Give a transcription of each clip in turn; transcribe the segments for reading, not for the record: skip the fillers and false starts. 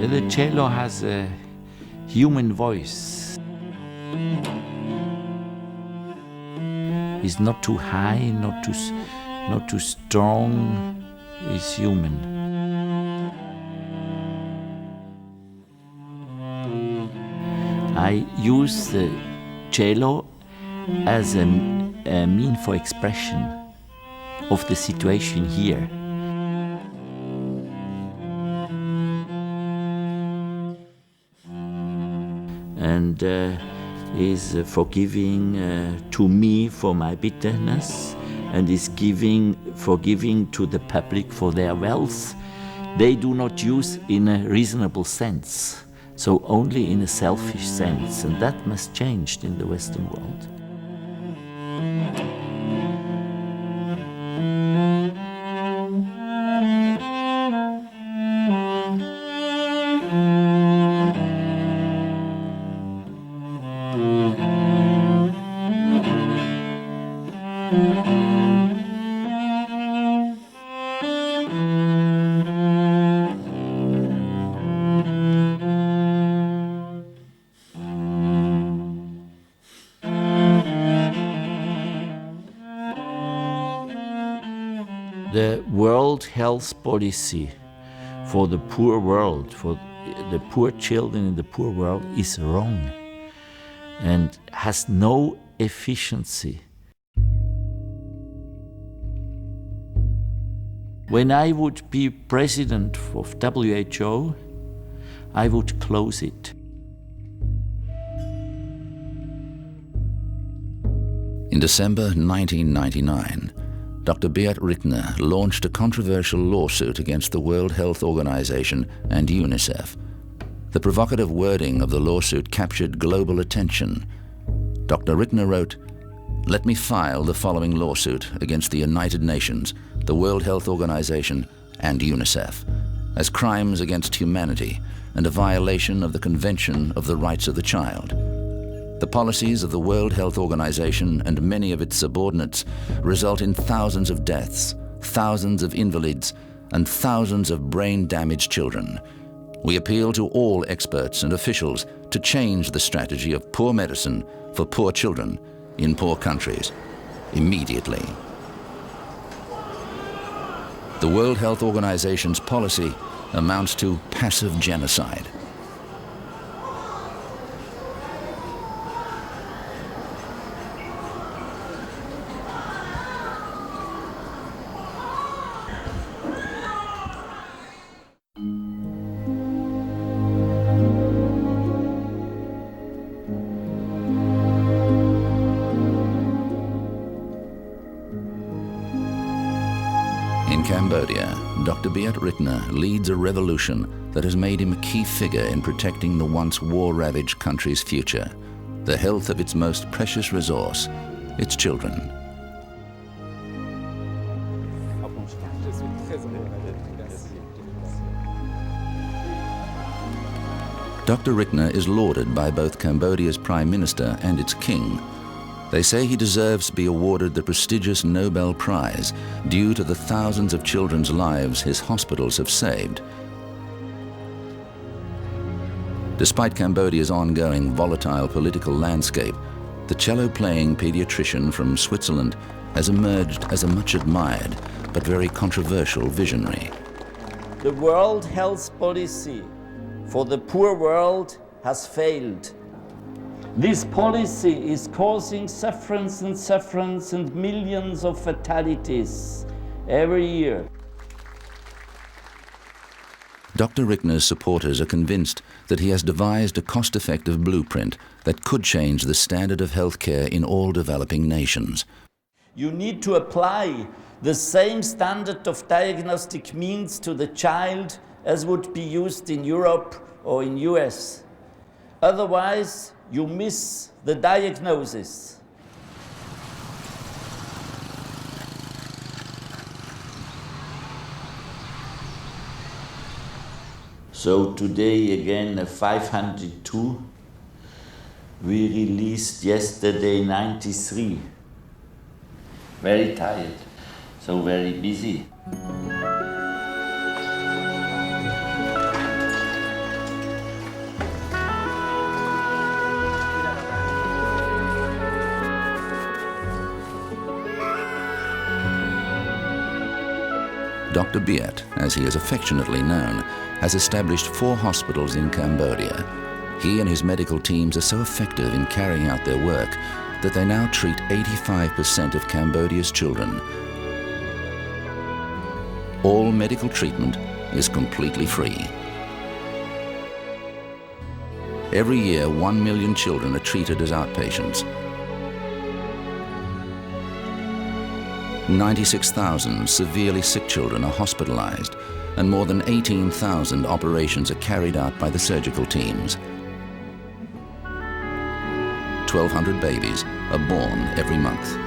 The cello has a human voice. It's not too high, not too strong. It's human. I use the cello as a mean for expression of the situation here. And is forgiving to me for my bitterness, and is forgiving to the public for their wealth. They do not use in a reasonable sense, so only in a selfish sense, and that must change in the Western world. The World Health Policy for the poor world, for the poor children in the poor world, is wrong and has no efficiency. When I would be president of WHO, I would close it. In December 1999, Dr. Beat Rittner launched a controversial lawsuit against the World Health Organization and UNICEF. The provocative wording of the lawsuit captured global attention. Dr. Rittner wrote, "Let me file the following lawsuit against the United Nations, the World Health Organization, and UNICEF, as crimes against humanity and a violation of the Convention of the Rights of the Child. The policies of the World Health Organization and many of its subordinates result in thousands of deaths, thousands of invalids, and thousands of brain-damaged children. We appeal to all experts and officials to change the strategy of poor medicine for poor children in poor countries, immediately." The World Health Organization's policy amounts to passive genocide. In Cambodia, Dr. Beat Rittner leads a revolution that has made him a key figure in protecting the once war-ravaged country's future, the health of its most precious resource, its children. Dr. Rittner is lauded by both Cambodia's Prime Minister and its King. They say he deserves to be awarded the prestigious Nobel Prize due to the thousands of children's lives his hospitals have saved. Despite Cambodia's ongoing volatile political landscape, the cello-playing pediatrician from Switzerland has emerged as a much-admired but very controversial visionary. The World Health Policy for the poor world has failed. This policy is causing sufferance and millions of fatalities every year. Dr. Rittner's supporters are convinced that he has devised a cost-effective blueprint that could change the standard of healthcare in all developing nations. You need to apply the same standard of diagnostic means to the child as would be used in Europe or in US. Otherwise, you miss the diagnosis. So today again 502. We released yesterday 93. Very tired, so very busy. Dr. Biat, as he is affectionately known, has established 4 hospitals in Cambodia. He and his medical teams are so effective in carrying out their work that they now treat 85% of Cambodia's children. All medical treatment is completely free. Every year, 1 million children are treated as outpatients. 96,000 severely sick children are hospitalized, and more than 18,000 operations are carried out by the surgical teams. 1,200 babies are born every month.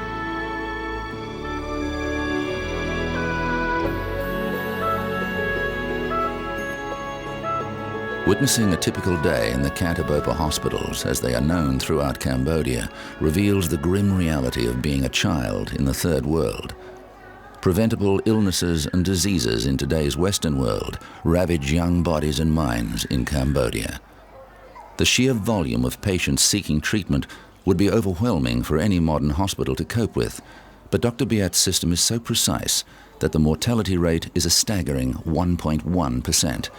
Witnessing a typical day in the Cantabopa hospitals, as they are known throughout Cambodia, reveals the grim reality of being a child in the third world. Preventable illnesses and diseases in today's Western world ravage young bodies and minds in Cambodia. The sheer volume of patients seeking treatment would be overwhelming for any modern hospital to cope with, but Dr. Biat's system is so precise that the mortality rate is a staggering 1.1%.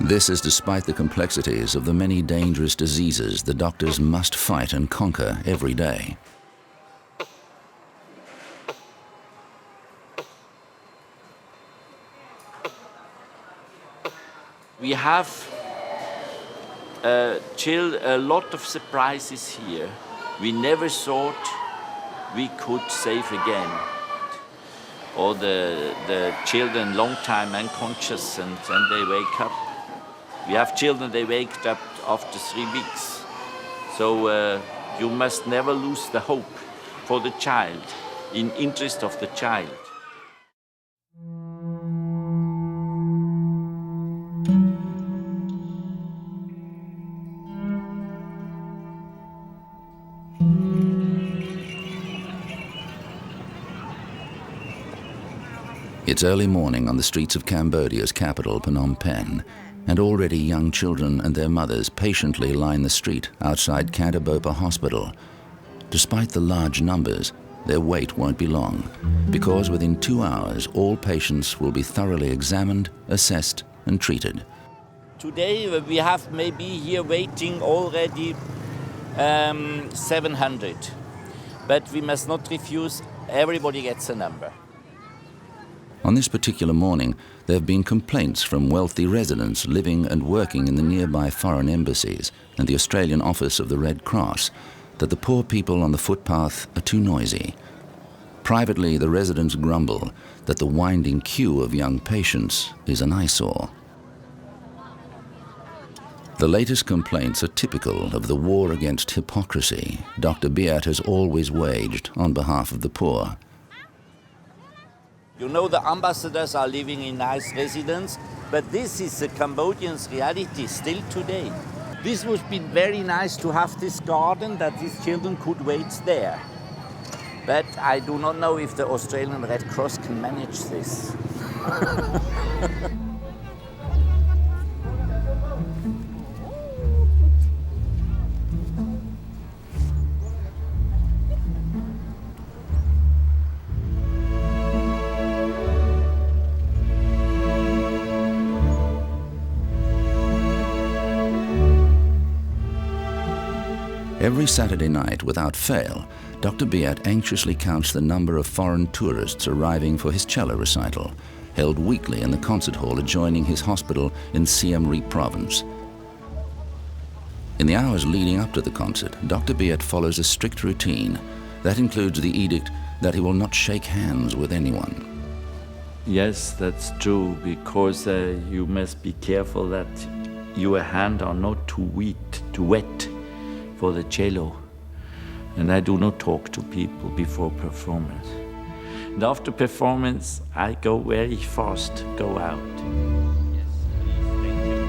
This is despite the complexities of the many dangerous diseases the doctors must fight and conquer every day. We have a lot of surprises here. We never thought we could save again. Or the children long time unconscious and they wake up. We have children, they wake up after 3 weeks. So you must never lose the hope for the child, in interest of the child. It's early morning on the streets of Cambodia's capital, Phnom Penh, and already young children and their mothers patiently line the street outside Cantabopa Hospital. Despite the large numbers, their wait won't be long, because within 2 hours, all patients will be thoroughly examined, assessed, and treated. Today we have maybe here waiting already 700, but we must not refuse, everybody gets a number. On this particular morning, there have been complaints from wealthy residents living and working in the nearby foreign embassies and the Australian office of the Red Cross that the poor people on the footpath are too noisy. Privately, the residents grumble that the winding queue of young patients is an eyesore. The latest complaints are typical of the war against hypocrisy Dr. Biat has always waged on behalf of the poor. You know, the ambassadors are living in nice residence, but this is the Cambodians' reality still today. This would be very nice to have this garden that these children could wait there. But I do not know if the Australian Red Cross can manage this. Every Saturday night, without fail, Dr. Biat anxiously counts the number of foreign tourists arriving for his cello recital, held weekly in the concert hall adjoining his hospital in Siem Reap province. In the hours leading up to the concert, Dr. Biat follows a strict routine. That includes the edict that he will not shake hands with anyone. Yes, that's true, because you must be careful that your hands are not too wet for the cello. And I do not talk to people before performance. And after performance, I go very fast, go out. Yes, please, thank you.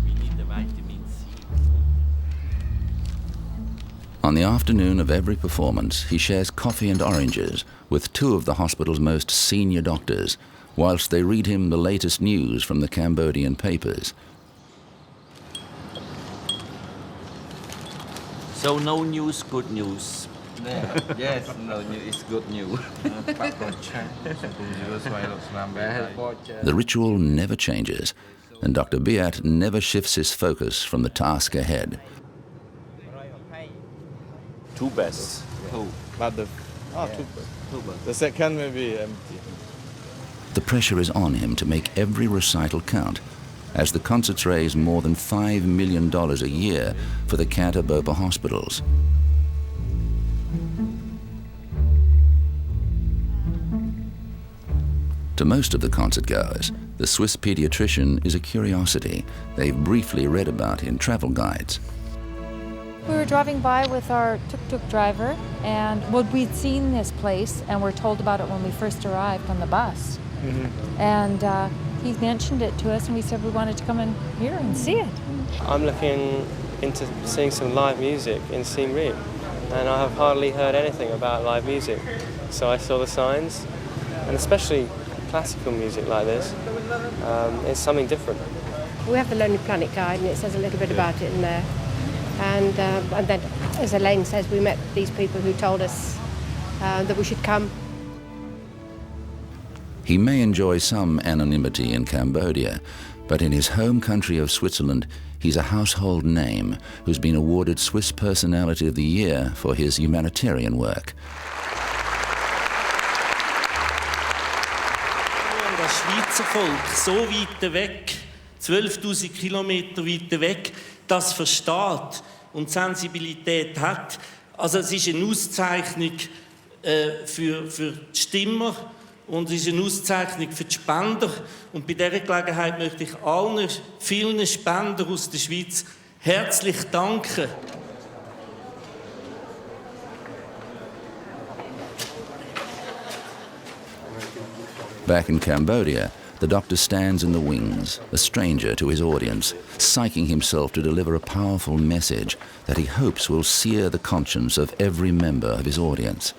We need the vitamin C. On the afternoon of every performance, he shares coffee and oranges with 2 of the hospital's most senior doctors, whilst they read him the latest news from the Cambodian papers. So no news, good news. Yes, no, it's good news. The ritual never changes, and Dr. Beat never shifts his focus from the task ahead. Two best. Two. The second may be empty. The pressure is on him to make every recital count, as the concerts raise more than $5 million a year for the Canter-Bopa hospitals. To most of the concert-goers, the Swiss pediatrician is a curiosity they've briefly read about in travel guides. We were driving by with our tuk-tuk driver, and we'd seen this place, and were told about it when we first arrived on the bus. Mm-hmm. And he mentioned it to us, and we said we wanted to come in here and see it. I'm looking into seeing some live music in Siem Reap, and I have hardly heard anything about live music. So I saw the signs, and especially classical music like this, it's something different. We have the Lonely Planet guide, and it says a little bit about it in there. And then, as Elaine says, we met these people who told us that we should come. He may enjoy some anonymity in Cambodia, but in his home country of Switzerland, he's a household name who's been awarded Swiss Personality of the Year for his humanitarian work. Das Schweizer Volk so weit weg, 12.000 Kilometer weit weg, das versteht und Sensibilität hat. Also es ist eine Auszeichnung für die Stimmer und es ist eine Auszeichnung für die Spender. Und bei dieser Gelegenheit möchte ich allen vielen Spendern aus der Schweiz herzlich danken. Back in Cambodia, the doctor stands in the wings, a stranger to his audience, psyching himself to deliver a powerful message that he hopes will sear the conscience of every member of his audience.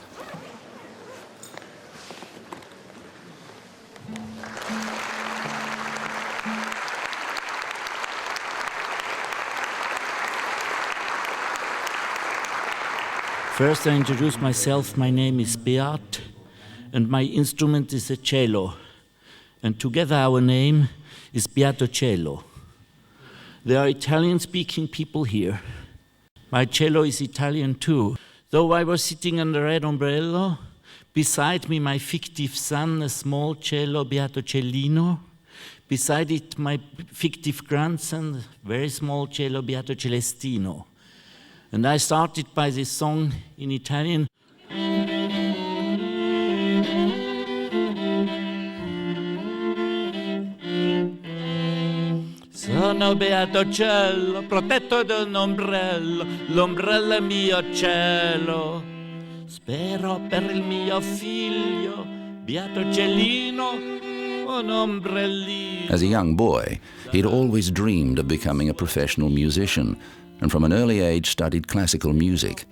First, I introduce myself. My name is Beat, and my instrument is a cello. And together our name is Beato Cello. There are Italian-speaking people here. My cello is Italian too. Though I was sitting under a red umbrella, beside me my fictive son, a small cello, Beato Cellino. Beside it my fictive grandson, very small cello, Beato Celestino. And I started by this song in Italian. Sono beato cielo, protetto da un ombrello, l'ombrello è mio cielo. Spero per il mio figlio, beato Cellino, un ombrellino. As a young boy, he'd always dreamed of becoming a professional musician, and from an early age studied classical music.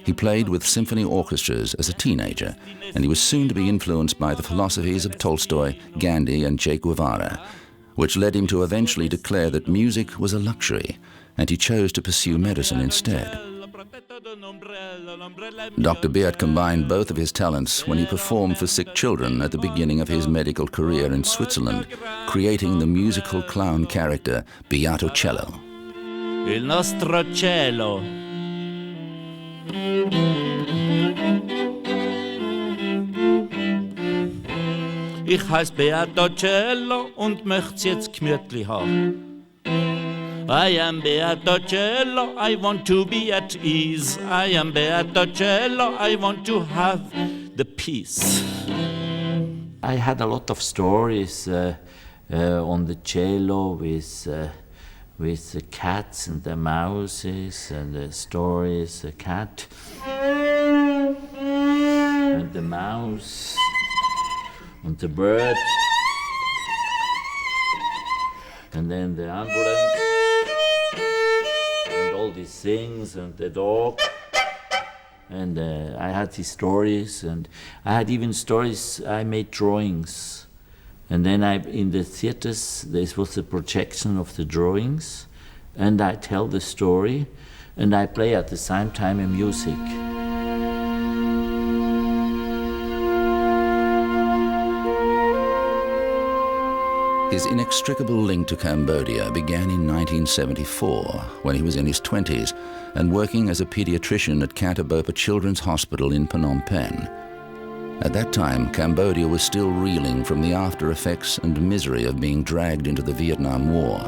He played with symphony orchestras as a teenager, and he was soon to be influenced by the philosophies of Tolstoy, Gandhi, and Che Guevara, which led him to eventually declare that music was a luxury, and he chose to pursue medicine instead. Dr. Beat combined both of his talents when he performed for sick children at the beginning of his medical career in Switzerland, creating the musical clown character Beato Cello. Il nostro cielo. Ich heiß Beato Cello und möcht's jetzt gemütlich haben. I am Beato Cello, I want to be at ease. I am Beato Cello, I want to have the peace. I had a lot of stories on the cello with the cats and the mouses and the stories, the cat and the mouse and the bird and then the ambulance and all these things and the dog. And I had these stories, and I had even stories, I made drawings. And then in the theaters, this was a projection of the drawings, and I tell the story, and I play at the same time music. His inextricable link to Cambodia began in 1974, when he was in his 20s and working as a pediatrician at Katabopa Children's Hospital in Phnom Penh. At that time, Cambodia was still reeling from the after effects and misery of being dragged into the Vietnam War.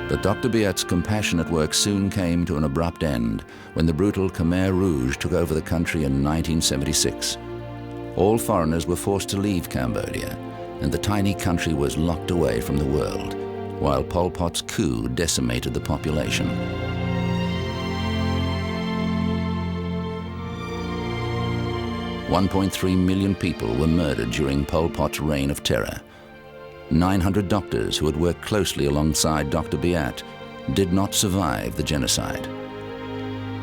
But Dr. Biat's compassionate work soon came to an abrupt end when the brutal Khmer Rouge took over the country in 1976. All foreigners were forced to leave Cambodia, and the tiny country was locked away from the world, while Pol Pot's coup decimated the population. $1.3 million people were murdered during Pol Pot's reign of terror. 900 doctors who had worked closely alongside Dr. Biat did not survive the genocide.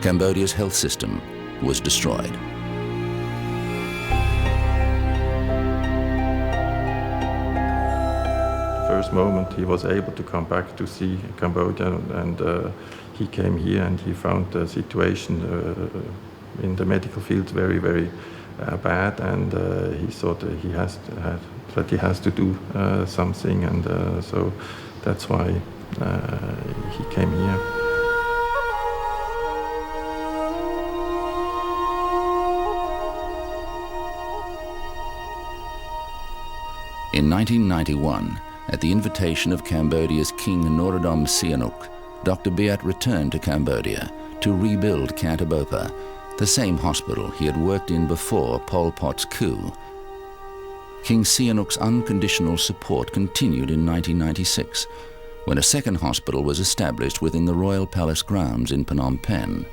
Cambodia's health system was destroyed. First moment he was able to come back to see Cambodia, and he came here and he found the situation in the medical field very, very bad, and he thought that he has to do something, and so that's why he came here. In 1991, at the invitation of Cambodia's King Norodom Sihanouk, Dr. Biat returned to Cambodia to rebuild Katabopa, the same hospital he had worked in before Pol Pot's coup. King Sihanouk's unconditional support continued in 1996, when a second hospital was established within the Royal Palace grounds in Phnom Penh.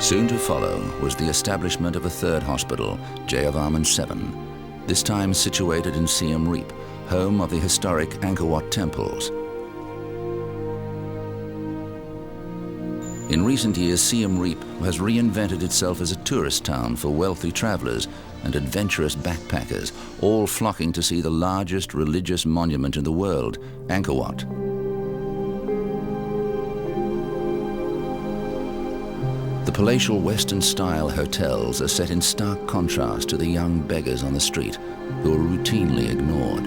Soon to follow was the establishment of a third hospital, Jayavarman 7, this time situated in Siem Reap, home of the historic Angkor Wat temples. In recent years, Siem Reap has reinvented itself as a tourist town for wealthy travelers and adventurous backpackers, all flocking to see the largest religious monument in the world, Angkor Wat. The palatial Western-style hotels are set in stark contrast to the young beggars on the street who are routinely ignored.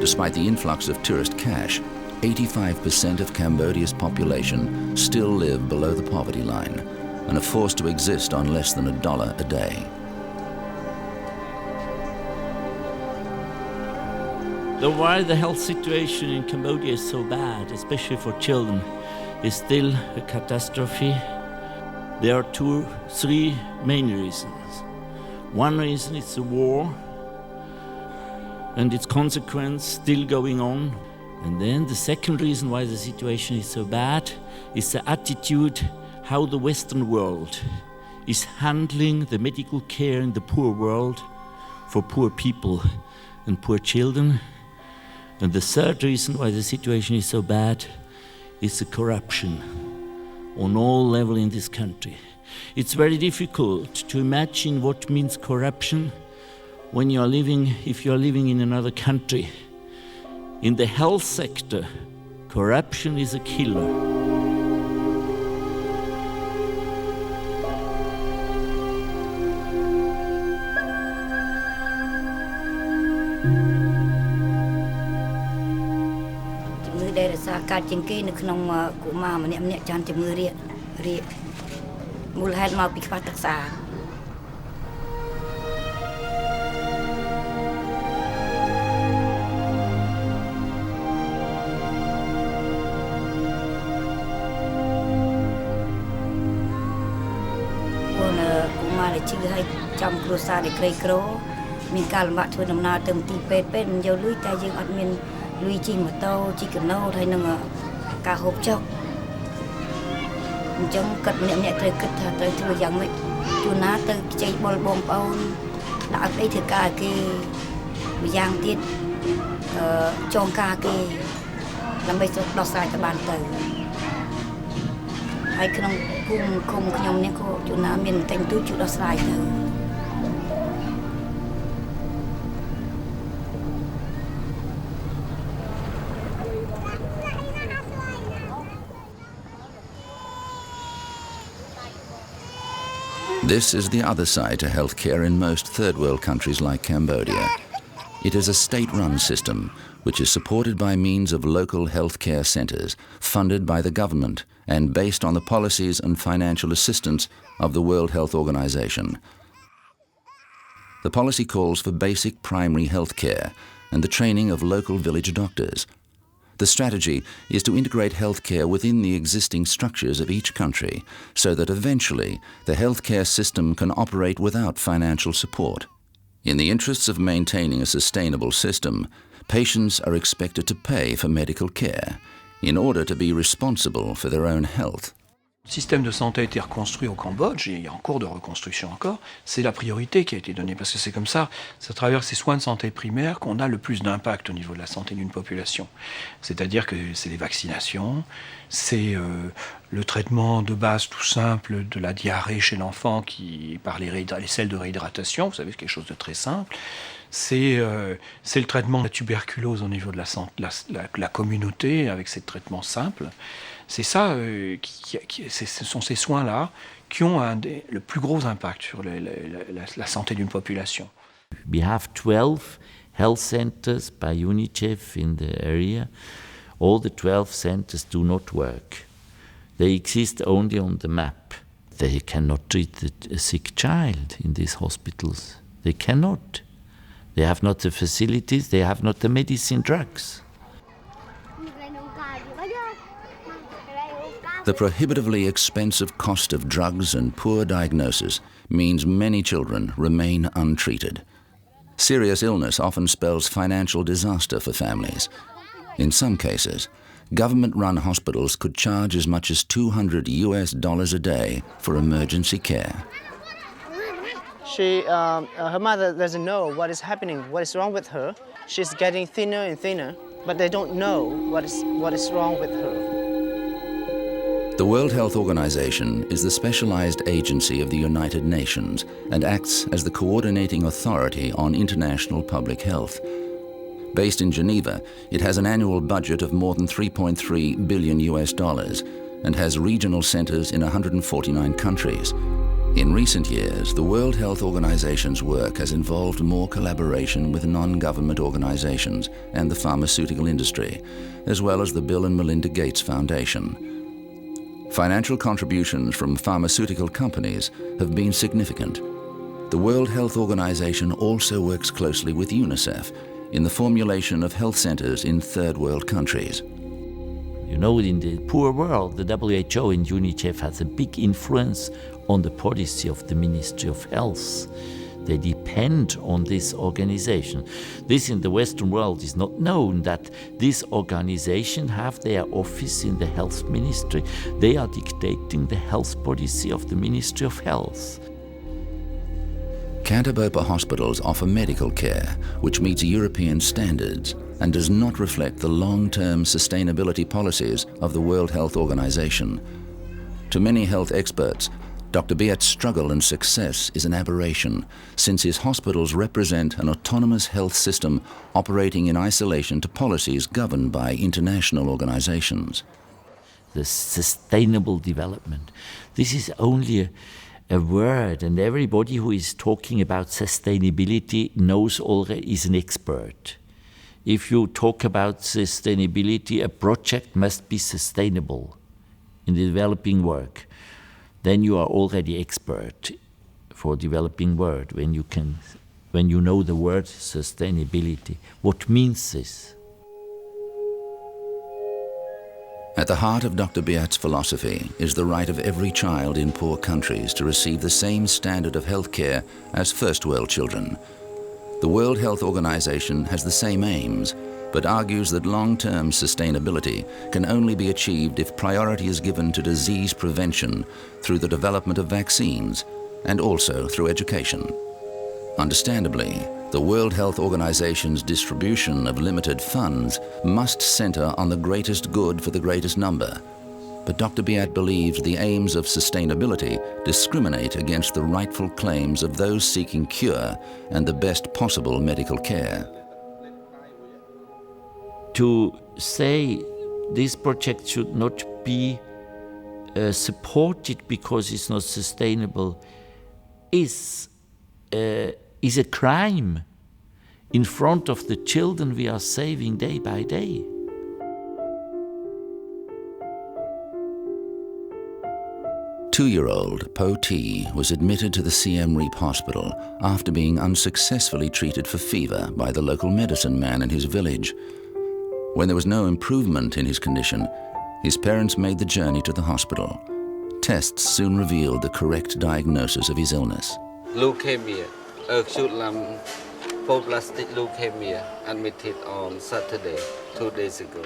Despite the influx of tourist cash, 85% of Cambodia's population still live below the poverty line and are forced to exist on less than $1 a day. Why the health situation in Cambodia is so bad, especially for children, is still a catastrophe. There are three main reasons. One reason is the war and its consequence still going on. And then the second reason why the situation is so bad is the attitude how the Western world is handling the medical care in the poor world for poor people and poor children. And the third reason why the situation is so bad is the corruption on all levels in this country. It's very difficult to imagine what means corruption when you are living, if you are living in another country. In the health sector, corruption is a killer. ដើម្បីដោះស្រាយទៅបានទៅហើយក្នុងភូមិឃុំខ្ញុំនេះក៏ជួនណាមានតែទូជួយដោះស្រាយទៅ This is the other side to healthcare in most third world countries like Cambodia. It is a state-run system which is supported by means of local healthcare centres, funded by the government and based on the policies and financial assistance of the World Health Organization. The policy calls for basic primary healthcare and the training of local village doctors. The strategy is to integrate healthcare within the existing structures of each country so that eventually the healthcare system can operate without financial support. In the interests of maintaining a sustainable system, patients are expected to pay for medical care in order to be responsible for their own health. Le système de santé a été reconstruit au Cambodge, et il est en cours de reconstruction encore. C'est la priorité qui a été donnée, parce que c'est comme ça, c'est à travers ces soins de santé primaires qu'on a le plus d'impact au niveau de la santé d'une population. C'est-à-dire que c'est les vaccinations, c'est le traitement de base tout simple de la diarrhée chez l'enfant par les sels de réhydratation, vous savez, c'est quelque chose de très simple. C'est le traitement de la tuberculose au niveau de la communauté, avec ces traitements simples. C'est ça, ce sont ces soins-là qui ont le plus gros impact sur la santé d'une population. We have 12 health centers by UNICEF in the area. All the 12 centers do not work. They exist only on the map. They cannot treat a sick child in these hospitals. They cannot. They have not the facilities, they have not the medicine drugs. The prohibitively expensive cost of drugs and poor diagnosis means many children remain untreated. Serious illness often spells financial disaster for families. In some cases, government-run hospitals could charge as much as $200 a day for emergency care. Her mother doesn't know what is happening, what is wrong with her. She's getting thinner and thinner, but they don't know what is wrong with her. The World Health Organization is the specialized agency of the United Nations and acts as the coordinating authority on international public health. Based in Geneva, it has an annual budget of more than $3.3 billion and has regional centers in 149 countries. In recent years, the World Health Organization's work has involved more collaboration with non-government organizations and the pharmaceutical industry, as well as the Bill and Melinda Gates Foundation. Financial contributions from pharmaceutical companies have been significant. The World Health Organization also works closely with UNICEF in the formulation of health centers in third world countries. You know, in the poor world, the WHO and UNICEF has a big influence on the policy of the Ministry of Health. They depend on this organization. This in the Western world is not known, that this organization have their office in the health ministry. They are dictating the health policy of the Ministry of Health. Canterbury hospitals offer medical care which meets European standards and does not reflect the long-term sustainability policies of the World Health Organization. To many health experts, Dr. Biat's struggle and success is an aberration, since his hospitals represent an autonomous health system operating in isolation to policies governed by international organizations. The sustainable development. This is only a word, and everybody who is talking about sustainability knows already, is an expert. If you talk about sustainability, a project must be sustainable in the developing work. Then you are already expert for developing word when you know the word sustainability. What means this? At the heart of Dr. Biat's philosophy is the right of every child in poor countries to receive the same standard of health care as first world children. The World Health Organization has the same aims, but argues that long-term sustainability can only be achieved if priority is given to disease prevention through the development of vaccines and also through education. Understandably, the World Health Organization's distribution of limited funds must center on the greatest good for the greatest number. But Dr. Biat believes the aims of sustainability discriminate against the rightful claims of those seeking cure and the best possible medical care. To say this project should not be supported because it's not sustainable is a crime in front of the children we are saving day by day. Two-year-old Po T was admitted to the Siem Reap Hospital after being unsuccessfully treated for fever by the local medicine man in his village. When there was no improvement in his condition, his parents made the journey to the hospital. Tests soon revealed the correct diagnosis of his illness. Leukemia, acute lymphoblastic leukemia, admitted on Saturday, 2 days ago.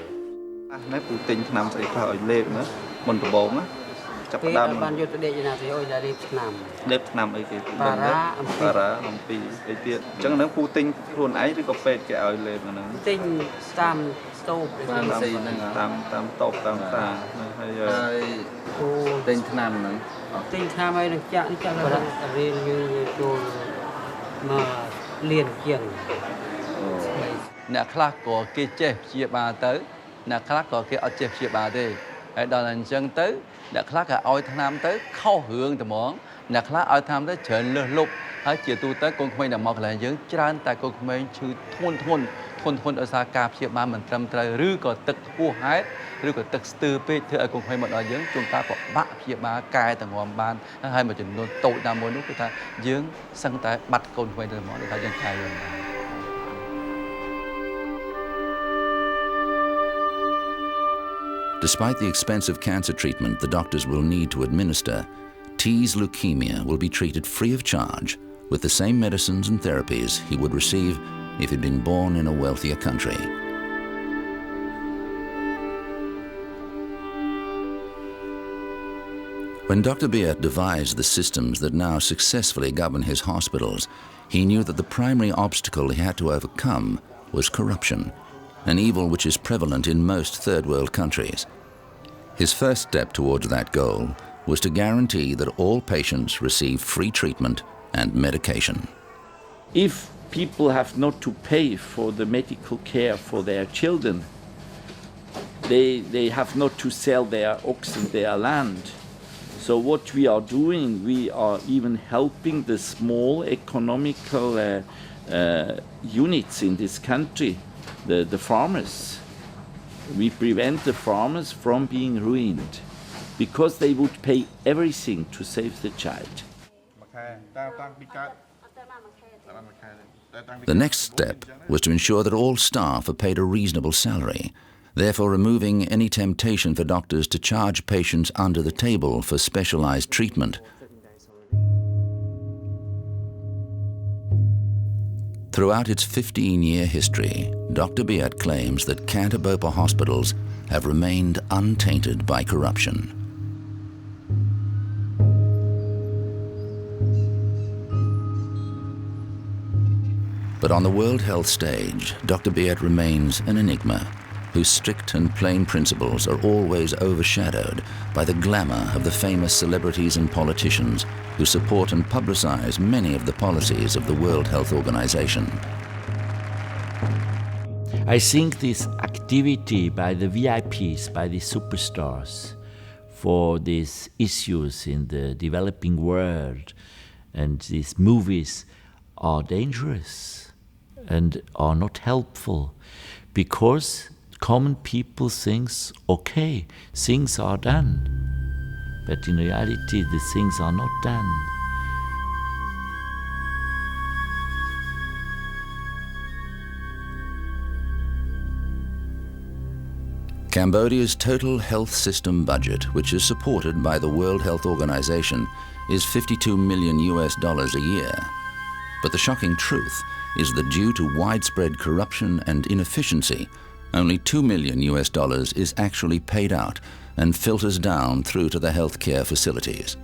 Despite the expensive cancer treatment the doctors will need to administer, T's leukemia will be treated free of charge with the same medicines and therapies he would receive if he'd been born in a wealthier country. When Dr. Biat devised the systems that now successfully govern his hospitals, he knew that the primary obstacle he had to overcome was corruption, an evil which is prevalent in most third world countries. His first step towards that goal was to guarantee that all patients receive free treatment and medication. If people have not to pay for the medical care for their children, they have not to sell their oxen, their land. So what we are doing, we are even helping the small economical units in this country, the farmers. We prevent the farmers from being ruined because they would pay everything to save the child. The next step was to ensure that all staff are paid a reasonable salary, therefore removing any temptation for doctors to charge patients under the table for specialized treatment. Throughout its 15-year history, Dr. Biat claims that Canterbury hospitals have remained untainted by corruption. But on the World Health stage, Dr. Biat remains an enigma, whose strict and plain principles are always overshadowed by the glamour of the famous celebrities and politicians who support and publicize many of the policies of the World Health Organization. I think this activity by the VIPs, by the superstars, for these issues in the developing world and these movies are dangerous and are not helpful, because common people think, okay, things are done. But in reality, the things are not done. Cambodia's total health system budget, which is supported by the World Health Organization, is $52 million a year. But the shocking truth is that due to widespread corruption and inefficiency, only $2 million is actually paid out and filters down through to the healthcare facilities.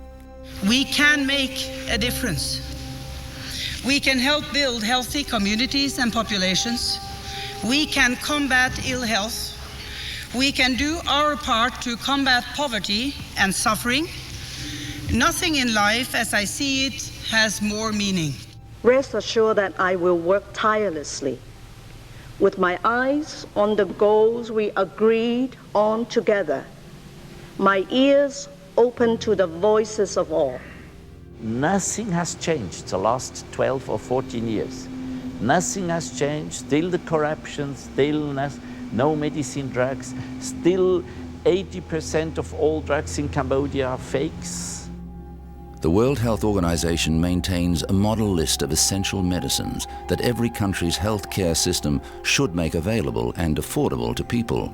We can make a difference. We can help build healthy communities and populations. We can combat ill health. We can do our part to combat poverty and suffering. Nothing in life, as I see it, has more meaning. Rest assured that I will work tirelessly with my eyes on the goals we agreed on together, my ears open to the voices of all. Nothing has changed the last 12 or 14 years. Nothing has changed, still the corruption, still no medicine drugs, still 80% of all drugs in Cambodia are fakes. The World Health Organization maintains a model list of essential medicines that every country's healthcare system should make available and affordable to people.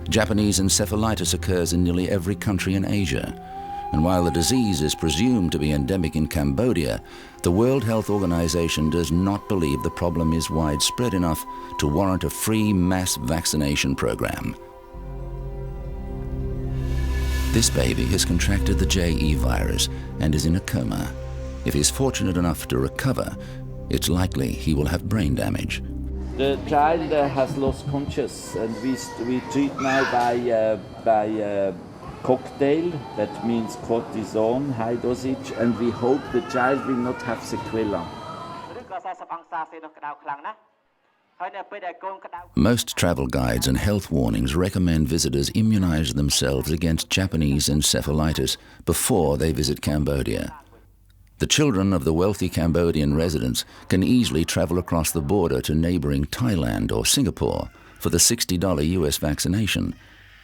Japanese encephalitis occurs in nearly every country in Asia, and while the disease is presumed to be endemic in Cambodia, the World Health Organization does not believe the problem is widespread enough to warrant a free mass vaccination program. This baby has contracted the JE virus and is in a coma. If he's fortunate enough to recover, it's likely he will have brain damage. The child has lost consciousness, and we treat now by cocktail, that means cortisone, high dosage, and we hope the child will not have sequela. Most travel guides and health warnings recommend visitors immunize themselves against Japanese encephalitis before they visit Cambodia. The children of the wealthy Cambodian residents can easily travel across the border to neighboring Thailand or Singapore for the $60 US vaccination.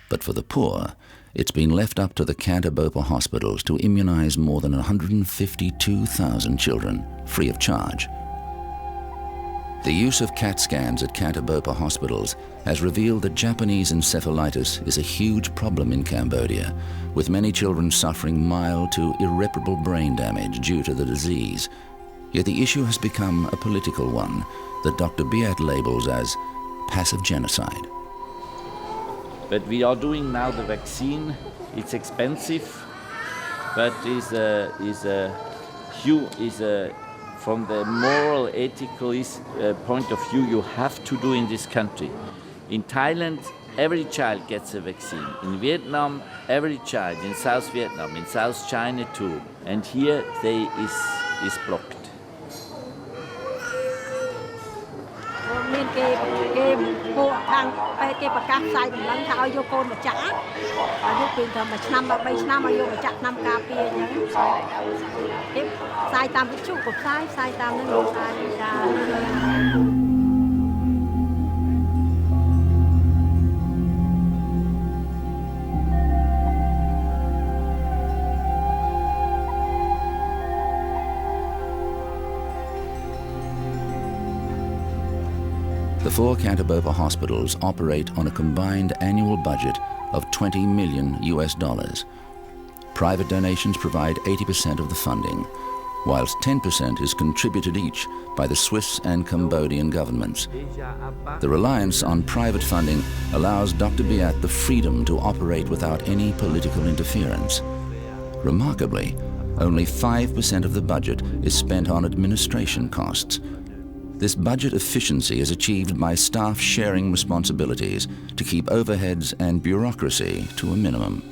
But for the poor, it's been left up to the Cantabopa hospitals to immunize more than 152,000 children, free of charge. The use of CAT scans at Cantabopa hospitals has revealed that Japanese encephalitis is a huge problem in Cambodia, with many children suffering mild to irreparable brain damage due to the disease. Yet the issue has become a political one that Dr. Biat labels as passive genocide. But we are doing now the vaccine. It's expensive, but from the moral, ethical point of view, you have to do in this country. In Thailand, every child gets a vaccine. In Vietnam, every child. In South Vietnam, in South China too. And here they is blocked. សាយតាមវិទ្យុក៏ផ្សាយតាមនឹងផ្សាយចា The 4 Cantabopa hospitals operate on a combined annual budget of $20 million US. Private donations provide 80% of the funding, whilst 10% is contributed each by the Swiss and Cambodian governments. The reliance on private funding allows Dr. Biat the freedom to operate without any political interference. Remarkably, only 5% of the budget is spent on administration costs. This budget efficiency is achieved by staff sharing responsibilities to keep overheads and bureaucracy to a minimum.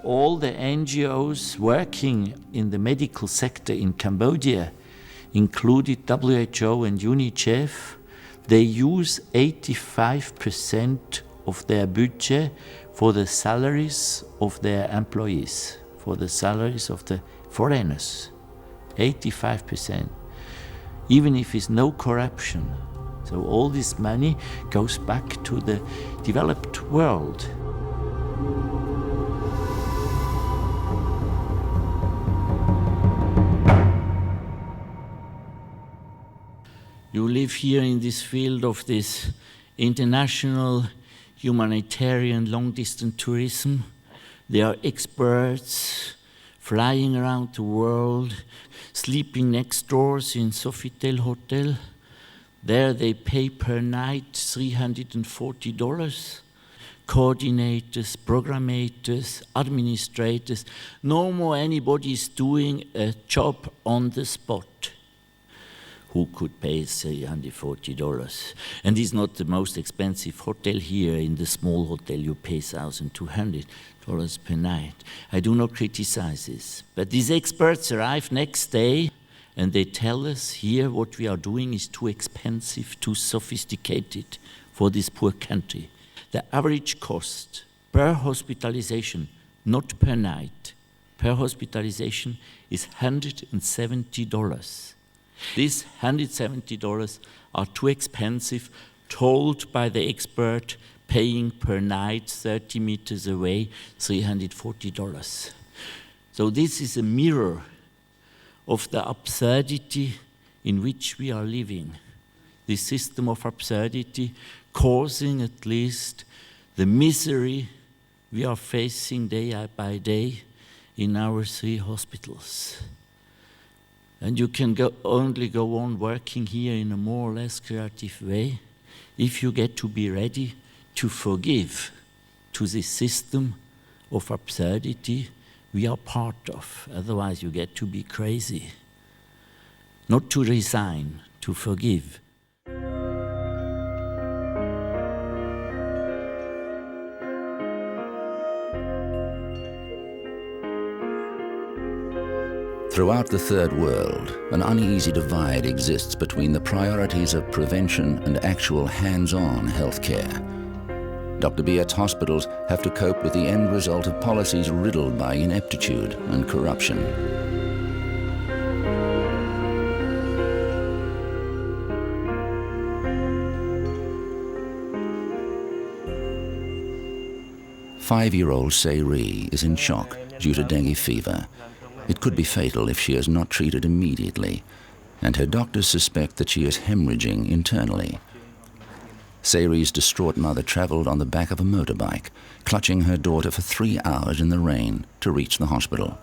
All the NGOs working in the medical sector in Cambodia, including WHO and UNICEF, they use 85% of their budget for the salaries of their employees, for the salaries of the foreigners. 85%. Even if there's no corruption. So all this money goes back to the developed world. You live here in this field of this international humanitarian long-distance tourism. There are experts flying around the world, sleeping next doors in Sofitel Hotel. There they pay per night $340. coordinators, programmators, administrators. No more anybody is doing a job on the spot. Who could pay $340? And it's not the most expensive hotel here. In the small hotel, you pay $1,200 per night. I do not criticize this. But these experts arrive next day, and they tell us here what we are doing is too expensive, too sophisticated for this poor country. The average cost per hospitalization, not per night, per hospitalization is $170. These $170 are too expensive, told by the expert, paying per night 30 meters away $340. So this is a mirror of the absurdity in which we are living. This system of absurdity causing at least the misery we are facing day by day in our 3 hospitals. And you can only go on working here in a more or less creative way if you get to be ready to forgive to this system of absurdity we are part of. Otherwise you get to be crazy. Not to resign, to forgive. Throughout the Third World, an uneasy divide exists between the priorities of prevention and actual hands-on healthcare. Dr. Biet's hospitals have to cope with the end result of policies riddled by ineptitude and corruption. Five-year-old Seri is in shock due to dengue fever. It could be fatal if she is not treated immediately, and her doctors suspect that she is hemorrhaging internally. Seri's distraught mother travelled on the back of a motorbike, clutching her daughter for 3 hours in the rain to reach the hospital.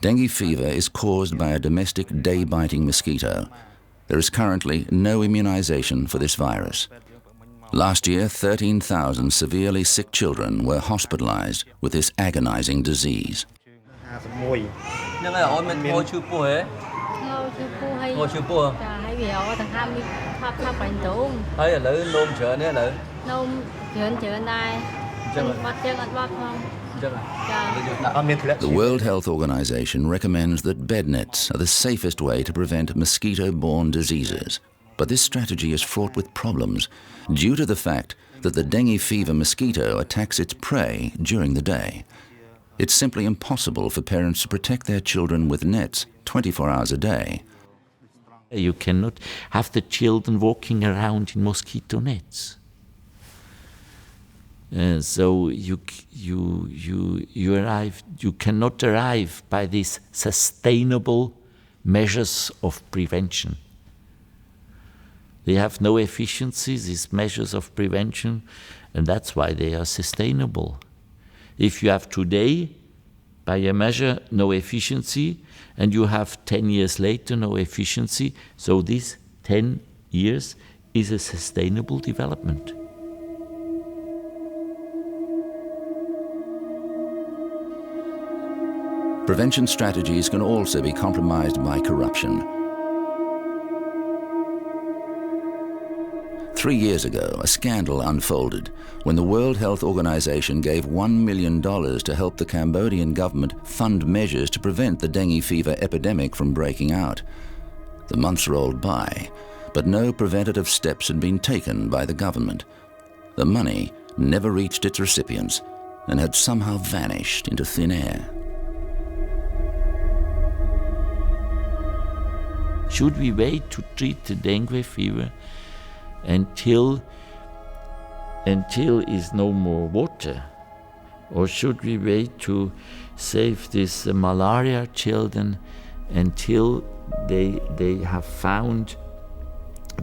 Dengue fever is caused by a domestic day-biting mosquito. There is currently no immunization for this virus. Last year, 13,000 severely sick children were hospitalized with this agonizing disease. The World Health Organization recommends that bed nets are the safest way to prevent mosquito-borne diseases. But this strategy is fraught with problems due to the fact that the dengue fever mosquito attacks its prey during the day. It's simply impossible for parents to protect their children with nets 24 hours a day. You cannot have the children walking around in mosquito nets. So you cannot arrive by these sustainable measures of prevention. They have no efficiency, these measures of prevention, and that's why they are sustainable. If you have today, by a measure, no efficiency, and you have 10 years later no efficiency, so this 10 years is a sustainable development. Prevention strategies can also be compromised by corruption. 3 years ago, a scandal unfolded when the World Health Organization gave $1 million to help the Cambodian government fund measures to prevent the dengue fever epidemic from breaking out. The months rolled by, but no preventative steps had been taken by the government. The money never reached its recipients and had somehow vanished into thin air. Should we wait to treat the dengue fever until until is no more water? Or should we wait to save these malaria children until they have found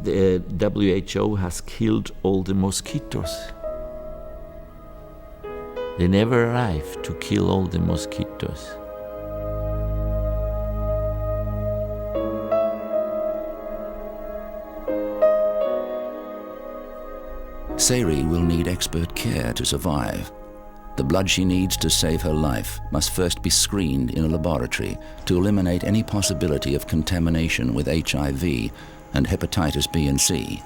the WHO has killed all the mosquitoes? They never arrive to kill all the mosquitoes. Sari will need expert care to survive. The blood she needs to save her life must first be screened in a laboratory to eliminate any possibility of contamination with HIV and hepatitis B and C.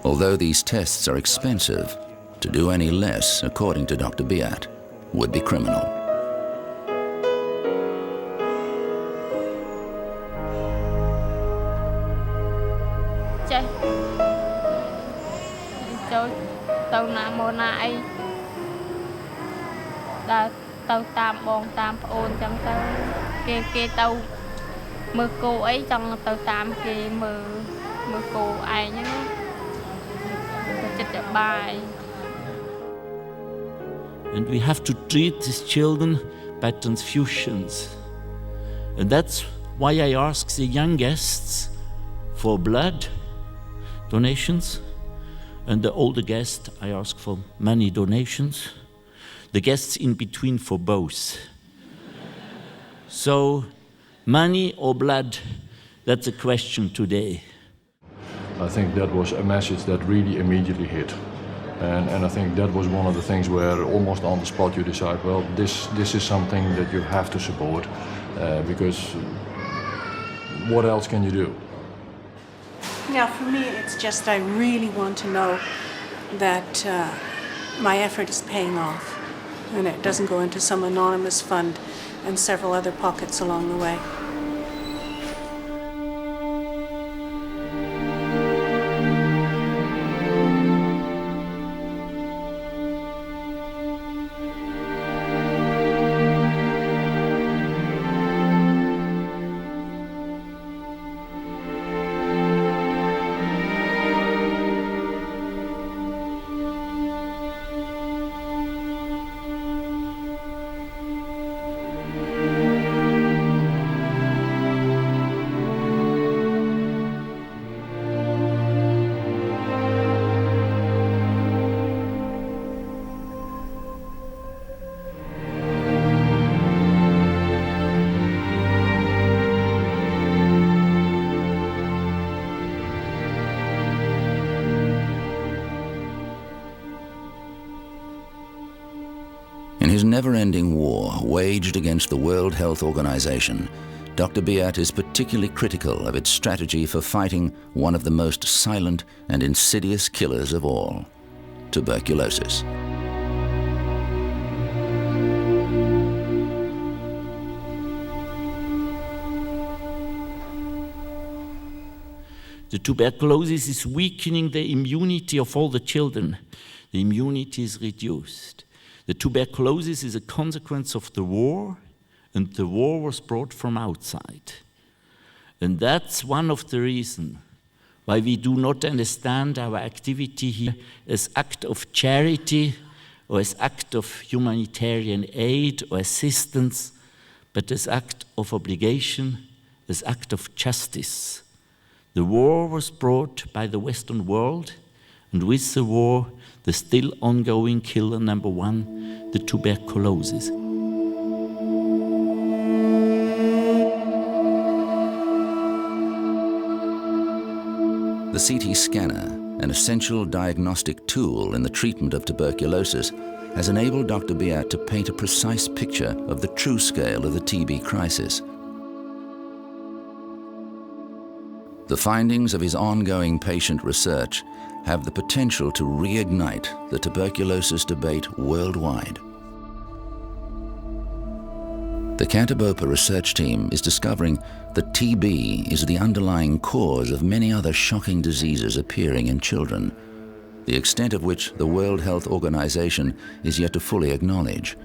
Although these tests are expensive, to do any less, according to Dr. Beat, would be criminal. And we have to treat these children by transfusions. And that's why I ask the young guests for blood donations, and the older guests I ask for money donations. The guests in between for both. So, money or blood, that's a question today. I think that was a message that really immediately hit. And I think that was one of the things where almost on the spot you decide, well, this is something that you have to support, because what else can you do? Yeah, for me it's just I really want to know that my effort is paying off and it doesn't go into some anonymous fund and several other pockets along the way. In his never-ending war waged against the World Health Organization, Dr. Beat is particularly critical of its strategy for fighting one of the most silent and insidious killers of all, tuberculosis. The tuberculosis is weakening the immunity of all the children. The immunity is reduced. The tuberculosis is a consequence of the war, and the war was brought from outside. And that's one of the reasons why we do not understand our activity here as act of charity or as act of humanitarian aid or assistance, but as act of obligation, as act of justice. The war was brought by the Western world, and with the war, the still ongoing killer number one, the tuberculosis. The CT scanner, an essential diagnostic tool in the treatment of tuberculosis, has enabled Dr. Beat to paint a precise picture of the true scale of the TB crisis. The findings of his ongoing patient research have the potential to reignite the tuberculosis debate worldwide. The Cantabopa research team is discovering that TB is the underlying cause of many other shocking diseases appearing in children, the extent of which the World Health Organization is yet to fully acknowledge.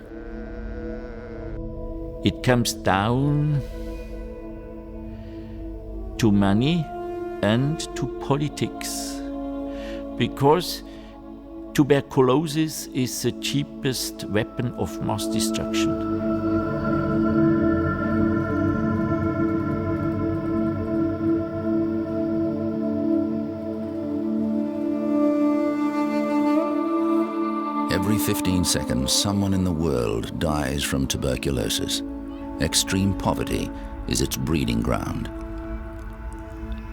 It comes down to money and to politics, because Tuberculosis is the cheapest weapon of mass destruction. Every 15 seconds, someone in the world dies from tuberculosis. Extreme poverty is its breeding ground.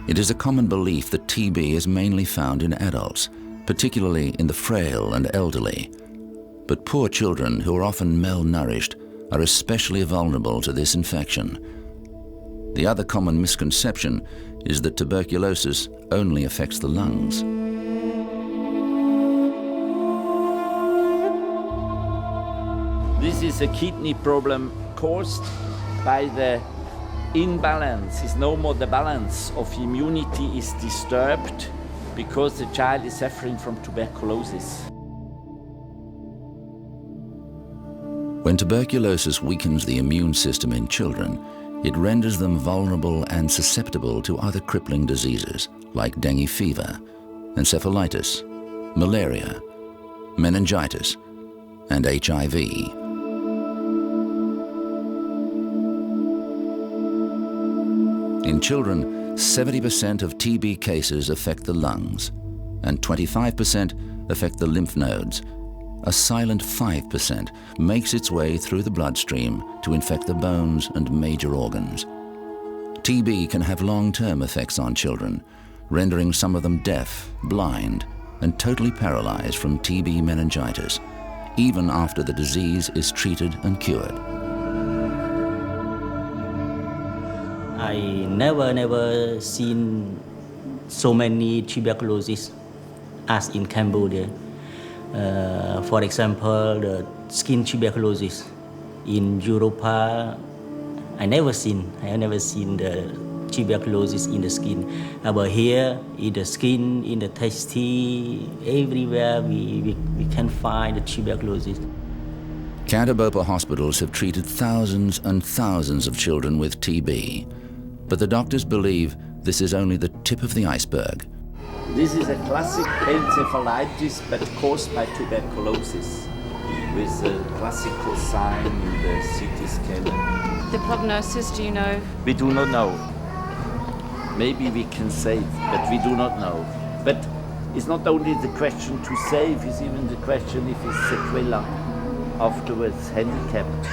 It is a common belief that TB is mainly found in adults, particularly in the frail and elderly. But poor children, who are often malnourished, are especially vulnerable to this infection. The other common misconception is that tuberculosis only affects the lungs. This is a kidney problem caused by the imbalance. It's no more the balance of immunity is disturbed because the child is suffering from tuberculosis. When tuberculosis weakens the immune system in children, it renders them vulnerable and susceptible to other crippling diseases like dengue fever, encephalitis, malaria, meningitis, and HIV. In children, 70% of TB cases affect the lungs, and 25% affect the lymph nodes. A silent 5% makes its way through the bloodstream to infect the bones and major organs. TB can have long-term effects on children, rendering some of them deaf, blind, and totally paralyzed from TB meningitis, even after the disease is treated and cured. I never seen so many tuberculosis as in Cambodia. For example, the skin tuberculosis in Europe. I never seen the tuberculosis in the skin. But here, in the skin, in the testes, everywhere we can find the tuberculosis. Canterbury hospitals have treated thousands and thousands of children with TB. But the doctors believe this is only the tip of the iceberg. This is a classic encephalitis but caused by tuberculosis with a classical sign in the CT scan. The prognosis, do you know? We do not know. Maybe we can save, but we do not know. But it's not only the question to save, it's even the question if it's sequela afterwards, handicapped.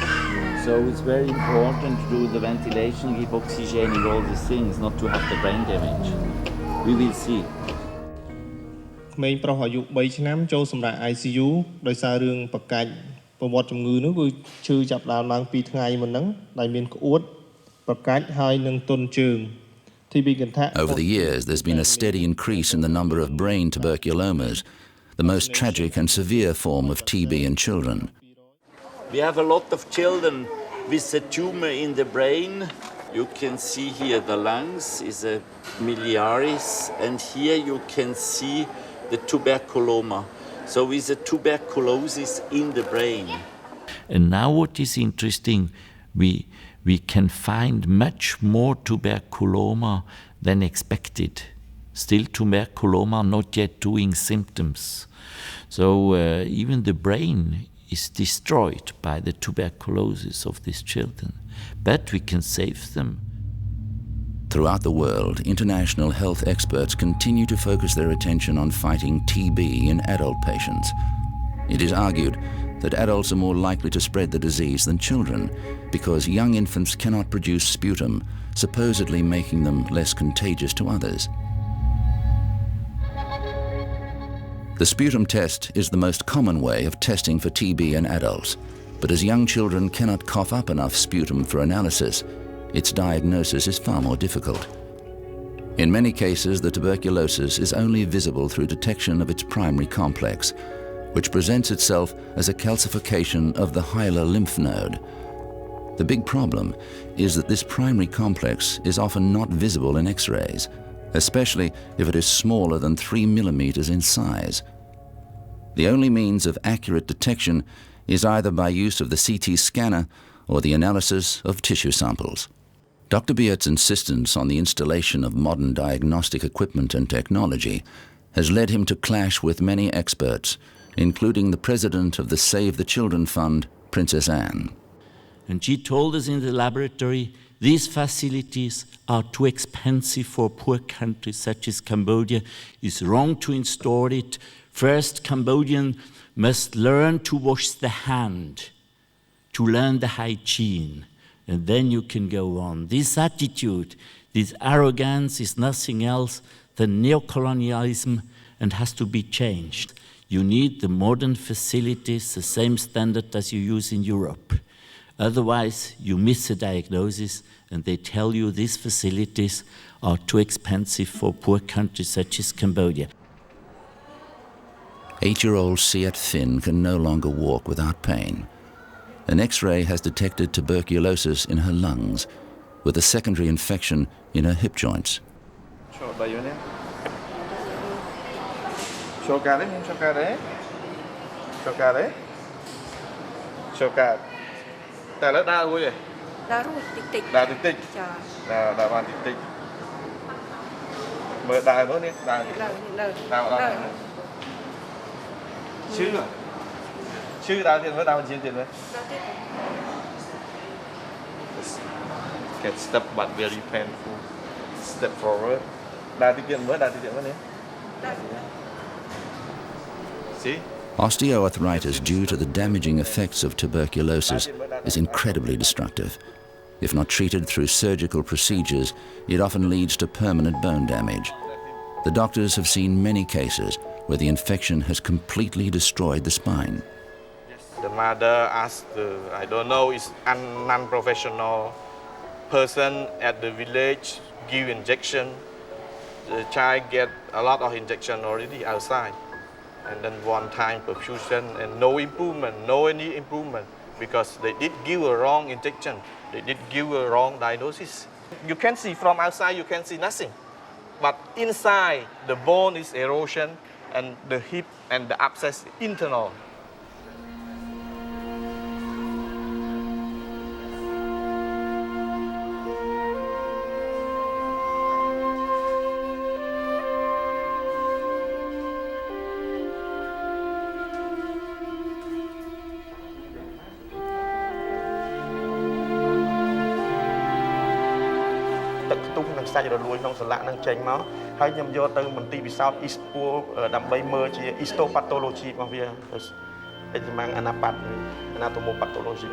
So it's very important to do the ventilation, give oxygen and all these things, not to have the brain damage. We will see. ក្មេងប្រុសអាយុ3ឆ្នាំចូលសម្រាប់ ICU ដោយសាររឿងប្រកាច់ប្រវត្តិជំងឺនោះគឺឈឺចាប់ដើមឡើង2ថ្ងៃមុនហ្នឹងដែលមានក្អួតប្រកាច់ហើយនឹងទន់ជើង Over the years, there's been a steady increase in the number of brain tuberculomas, the most tragic and severe form of TB in children. We have a lot of children with a tumor in the brain. You can see here the lungs is a miliaris, and here you can see the tuberculoma. So it's a tuberculosis in the brain. And now what is interesting, we can find much more tuberculoma than expected. Still tuberculoma not yet doing symptoms. So even the brain is destroyed by the tuberculosis of these children. But we can save them. Throughout the world, international health experts continue to focus their attention on fighting TB in adult patients. It is argued that adults are more likely to spread the disease than children because young infants cannot produce sputum, supposedly making them less contagious to others. The sputum test is the most common way of testing for TB in adults, but as young children cannot cough up enough sputum for analysis, its diagnosis is far more difficult. In many cases, the tuberculosis is only visible through detection of its primary complex, which presents itself as a calcification of the hilar lymph node. The big problem is that this primary complex is often not visible in X-rays, especially if it is smaller than 3 millimeters in size. The only means of accurate detection is either by use of the CT scanner or the analysis of tissue samples. Dr. Beert's insistence on the installation of modern diagnostic equipment and technology has led him to clash with many experts including the president of the Save the Children Fund, Princess Anne. And she told us in the laboratory, these facilities are too expensive for poor countries such as Cambodia. It's wrong to install it. First, Cambodians must learn to wash the hand, to learn the hygiene, and then you can go on. This attitude, this arrogance is nothing else than neocolonialism and has to be changed. You need the modern facilities, the same standard as you use in Europe. Otherwise, you miss a diagnosis and they tell you these facilities are too expensive for poor countries such as Cambodia. 8-year-old Siet Thin can no longer walk without pain. An X-ray has detected tuberculosis in her lungs, with a secondary infection in her hip joints. Get step but very painful. Step forward. See? Osteoarthritis due to the damaging effects of tuberculosis is incredibly destructive. If not treated through surgical procedures, it often leads to permanent bone damage. The doctors have seen many cases where the infection has completely destroyed the spine. The mother asked, I don't know, is a non-professional person at the village give injection. The child get a lot of injection already outside. And then one time perfusion and no improvement, no any improvement, because they did give a wrong injection. They did give a wrong diagnosis. You can see from outside, you can see nothing. But inside, the bone is erosion and the hip and the abscess internal. histopathology របស់វា anatomopathology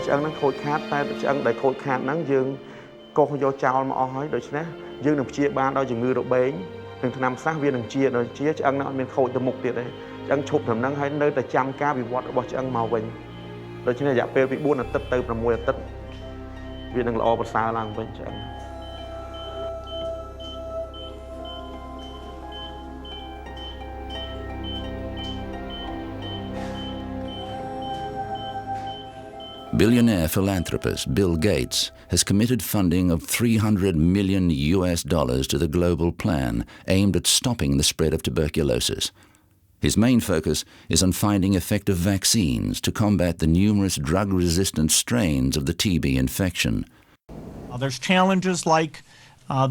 ឆ្អឹងហ្នឹងខូចខាតតែឆ្អឹងដែលខូចខាតហ្នឹងយើងកោសយកចោលមកអស់ហើយដូច្នេះយើងនឹងព្យាបាលដោយជំងឺរបេងនិងថ្នាំសាសវានឹងជាឆ្អឹងហ្នឹងអត់មានខូចទៅមុខទៀតទេឆ្អឹងឈប់ត្រឹមហ្នឹងហើយនៅតែចាំការវិវត្តរបស់ឆ្អឹងមកវិញដូច្នេះរយៈពេលពី4អាទិត្យទៅ6អាទិត្យវានឹងល្អប្រសើរឡើងវិញឆ្អឹង Billionaire philanthropist Bill Gates has committed funding of $300 million to the global plan aimed at stopping the spread of tuberculosis. His main focus is on finding effective vaccines to combat the numerous drug-resistant strains of the TB infection. There's challenges like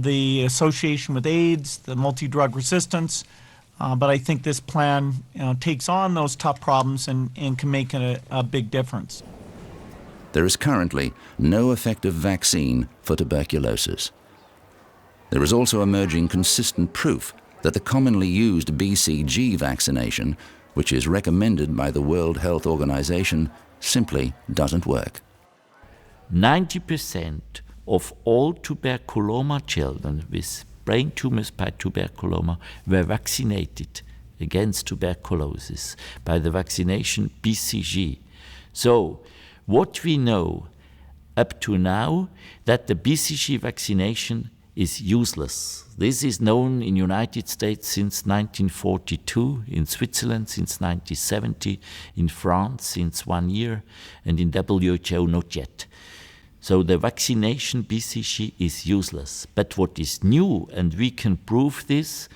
the association with AIDS, the multi-drug resistance, but I think this plan takes on those tough problems and can make a big difference. There is currently no effective vaccine for tuberculosis. There is also emerging consistent proof that the commonly used BCG vaccination, which is recommended by the World Health Organization, simply doesn't work. 90% of all tuberculoma children with brain tumors by tuberculoma were vaccinated against tuberculosis by the vaccination BCG. So, what we know up to now, that the BCG vaccination is useless. This is known in the United States since 1942, in Switzerland since 1970, in France since 1 year, and in WHO not yet. So the vaccination BCG is useless. But what is new, and we can prove this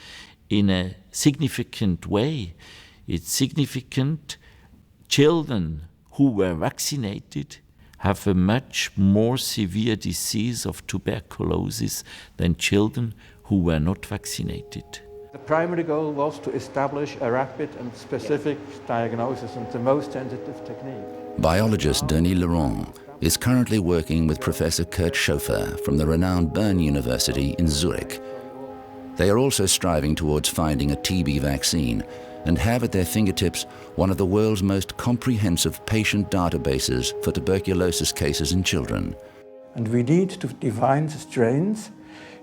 in a significant way, it's significant children who were vaccinated have a much more severe disease of tuberculosis than children who were not vaccinated. The primary goal was to establish a rapid and specific diagnosis and the most sensitive technique. Biologist Denis Laurent is currently working with Professor Kurt Schofer from the renowned Bern University in Zurich. They are also striving towards finding a TB vaccine and have at their fingertips one of the world's most comprehensive patient databases for tuberculosis cases in children. And we need to define the strains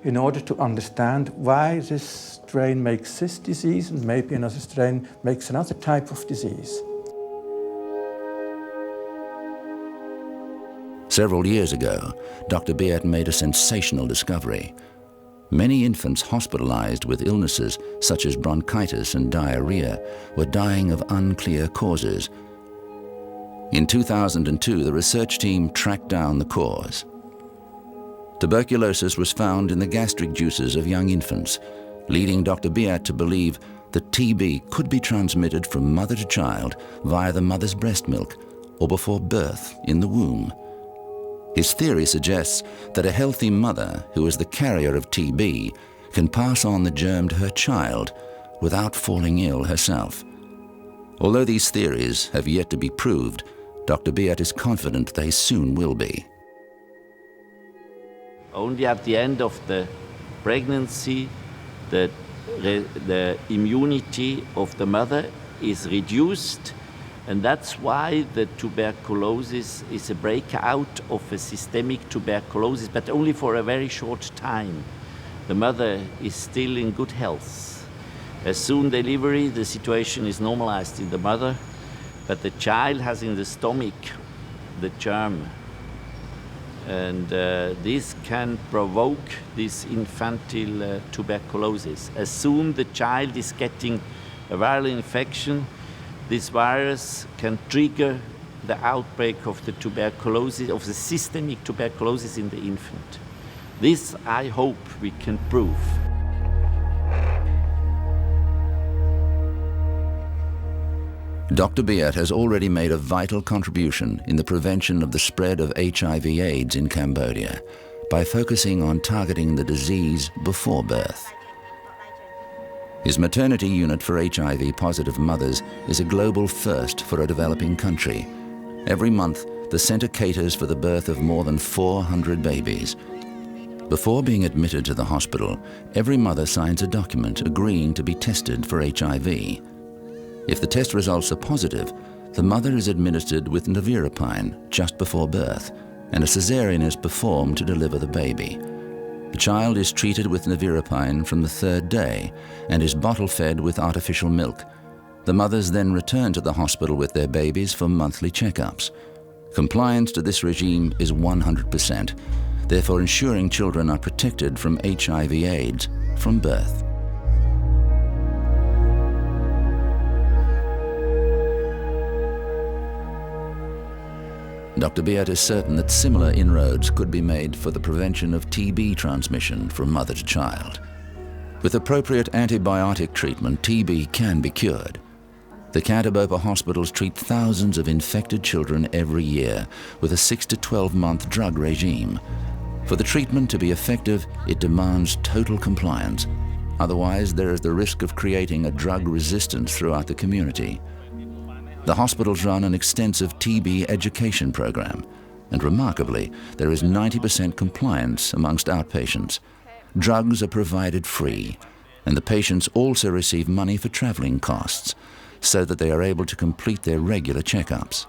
in order to understand why this strain makes this disease and maybe another strain makes another type of disease. Several years ago, Dr. Beat made a sensational discovery. Many infants hospitalized with illnesses such as bronchitis and diarrhea were dying of unclear causes. In 2002, the research team tracked down the cause. Tuberculosis was found in the gastric juices of young infants, leading Dr. Beat to believe that TB could be transmitted from mother to child via the mother's breast milk or before birth in the womb. His theory suggests that a healthy mother who is the carrier of TB can pass on the germ to her child without falling ill herself. Although these theories have yet to be proved, Dr. Beat is confident they soon will be. Only at the end of the pregnancy, the immunity of the mother is reduced. And that's why the tuberculosis is a breakout of a systemic tuberculosis, but only for a very short time. The mother is still in good health. As soon delivery, the situation is normalized in the mother, but the child has in the stomach the germ. And this can provoke this infantile tuberculosis. As soon the child is getting a viral infection, this virus can trigger the outbreak of the tuberculosis, of the systemic tuberculosis in the infant. This, I hope, we can prove. Dr. Beat has already made a vital contribution in the prevention of the spread of HIV/AIDS in Cambodia by focusing on targeting the disease before birth. His maternity unit for HIV-positive mothers is a global first for a developing country. Every month, the center caters for the birth of more than 400 babies. Before being admitted to the hospital, every mother signs a document agreeing to be tested for HIV. If the test results are positive, the mother is administered with nevirapine just before birth, and a cesarean is performed to deliver the baby. The child is treated with nevirapine from the 3rd day and is bottle-fed with artificial milk. The mothers then return to the hospital with their babies for monthly checkups. Compliance to this regime is 100%, therefore ensuring children are protected from HIV/AIDS from birth. Dr. Beat is certain that similar inroads could be made for the prevention of TB transmission from mother to child. With appropriate antibiotic treatment, TB can be cured. The Cantabopa hospitals treat thousands of infected children every year with a 6 to 12-month drug regime. For the treatment to be effective, it demands total compliance. Otherwise, there is the risk of creating a drug resistance throughout the community. The hospitals run an extensive TB education program, and remarkably, there is 90% compliance amongst outpatients. Drugs are provided free, and the patients also receive money for traveling costs, so that they are able to complete their regular checkups.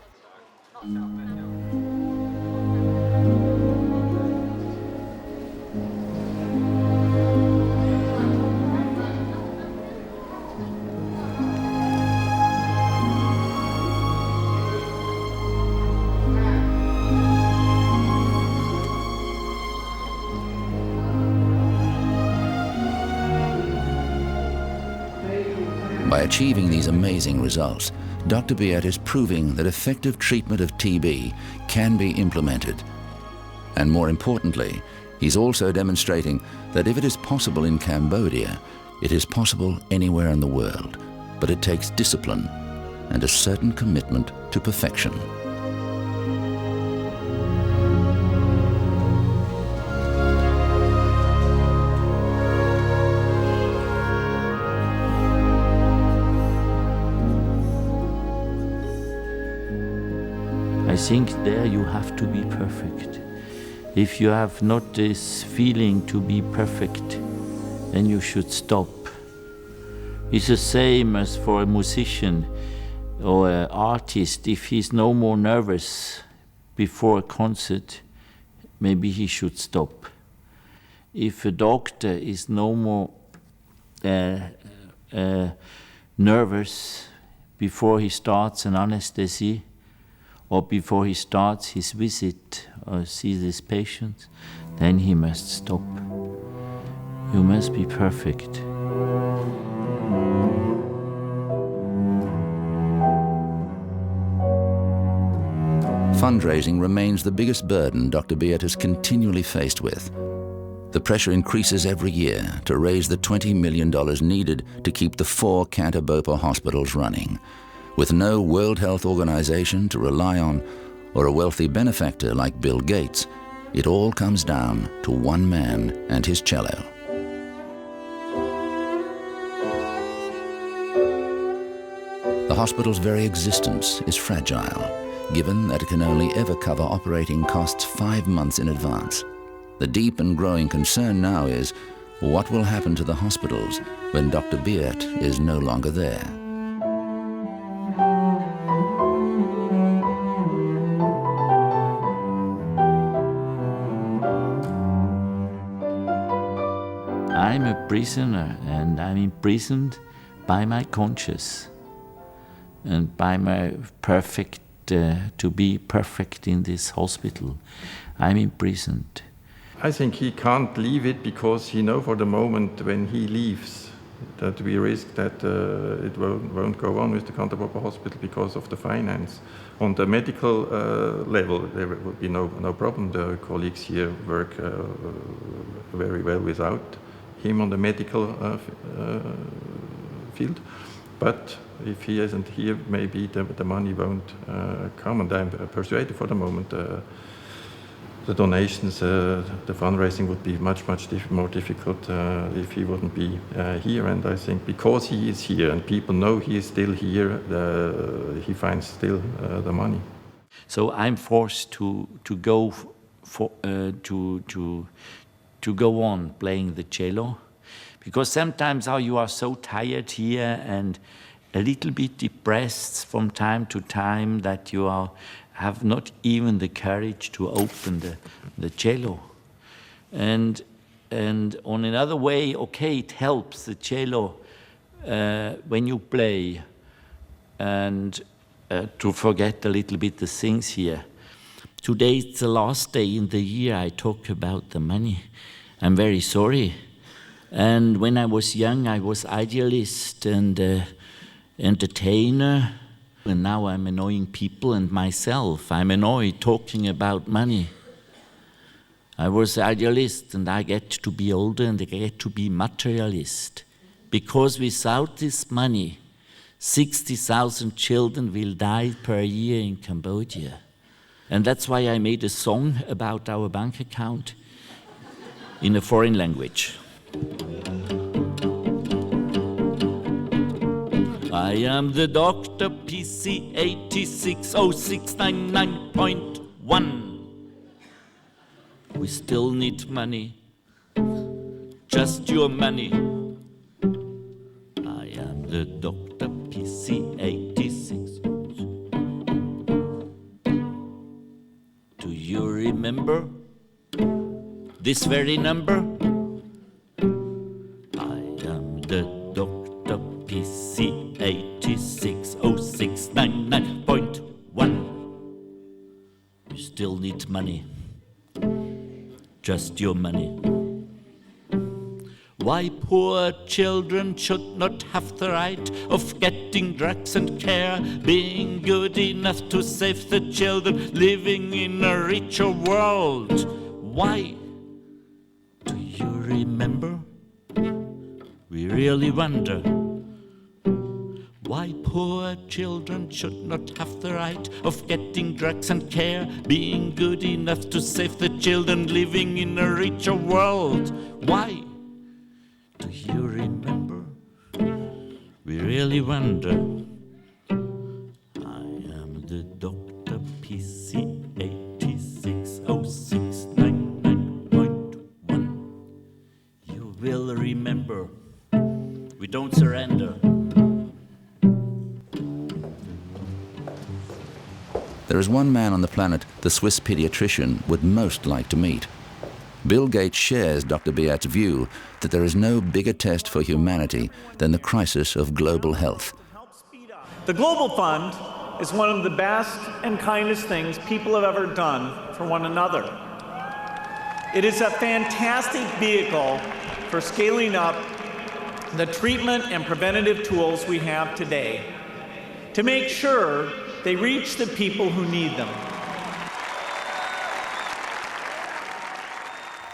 By achieving these amazing results, Dr. Beat is proving that effective treatment of TB can be implemented. And more importantly, he's also demonstrating that if it is possible in Cambodia, it is possible anywhere in the world. But it takes discipline and a certain commitment to perfection. I think there you have to be perfect. If you have not this feeling to be perfect, then you should stop. It's the same as for a musician or an artist. If he's no more nervous before a concert, maybe he should stop. If a doctor is no more nervous before he starts an anesthesia, or before he starts his visit or sees his patient, then he must stop. You must be perfect. Fundraising remains the biggest burden Dr. Beat is continually faced with. The pressure increases every year to raise the $20 million needed to keep the 4 Canterbury hospitals running. With no World Health Organization to rely on, or a wealthy benefactor like Bill Gates, it all comes down to one man and his cello. The hospital's very existence is fragile, given that it can only ever cover operating costs 5 months in advance. The deep and growing concern now is, what will happen to the hospitals when Dr. Beat is no longer there? I'm a prisoner, and I'm imprisoned by my conscience and by my perfect, to be perfect in this hospital. I'm imprisoned. I think he can't leave it because he knows for the moment when he leaves that we risk that it won't go on with the Canterbury Hospital because of the finance. On the medical level, there would be no problem. The colleagues here work very well without him on the medical field. But if he isn't here, maybe the money won't come. And I'm persuaded for the moment the donations, the fundraising would be much more difficult if he wouldn't be here. And I think because he is here and people know he is still here, he finds still the money. So I'm forced to go to go on playing the cello, because sometimes you are so tired here and a little bit depressed from time to time that you have not even the courage to open the cello. And on another way, okay, it helps the cello when you play and to forget a little bit the things here. Today it's the last day in the year I talk about the money. I'm very sorry. And when I was young, I was idealist and entertainer. And now I'm annoying people and myself. I'm annoyed talking about money. I was idealist and I get to be older and I get to be materialist. Because without this money, 60,000 children will die per year in Cambodia. And that's why I made a song about our bank account in a foreign language. I am the Dr. PC 860699.1. We still need money, just your money. I am the Dr. PC 86. Do you remember this very number? I am the Dr. PC 860699.1. You still need money, just your money. Why poor children should not have the right of getting drugs and care, being good enough to save the children living in a richer world. Why? Do you remember? We really wonder why poor children should not have the right of getting drugs and care, being good enough to save the children living in a richer world. Why? Do you remember? We really wonder. I am the Dr. PC 860699.1. You will remember. We don't surrender. There is one man on the planet the Swiss pediatrician would most like to meet. Bill Gates shares Dr. Beat's view that there is no bigger test for humanity than the crisis of global health. The Global Fund is one of the best and kindest things people have ever done for one another. It is a fantastic vehicle for scaling up the treatment and preventative tools we have today to make sure they reach the people who need them.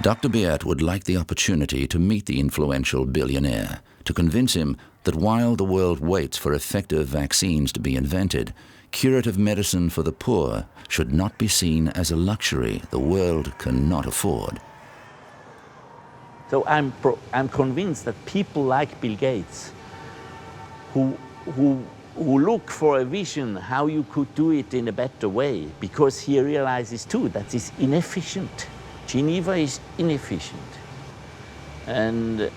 Dr. Beat would like the opportunity to meet the influential billionaire, to convince him that while the world waits for effective vaccines to be invented, curative medicine for the poor should not be seen as a luxury the world cannot afford. So I'm convinced that people like Bill Gates, who look for a vision how you could do it in a better way, because he realizes too that it's inefficient. Geneva is inefficient. And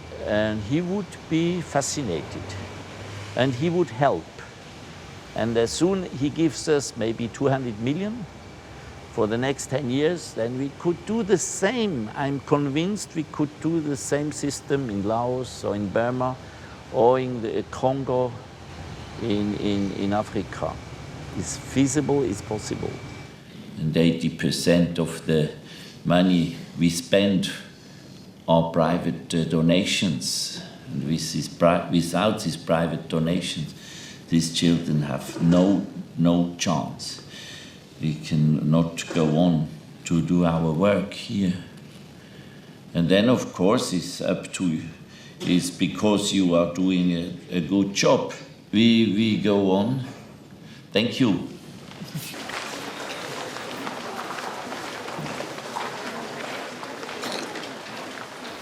he would be fascinated. And he would help. And as soon he gives us maybe 200 million for the next 10 years, then we could do the same. I'm convinced we could do the same system in Laos or in Burma or in the Congo, in Africa. It's feasible, it's possible. And 80% of the money we spend are private donations. And without these private donations, these children have no chance. We cannot go on to do our work here. And then, of course, it's up to you. It's because you are doing a good job. We go on. Thank you.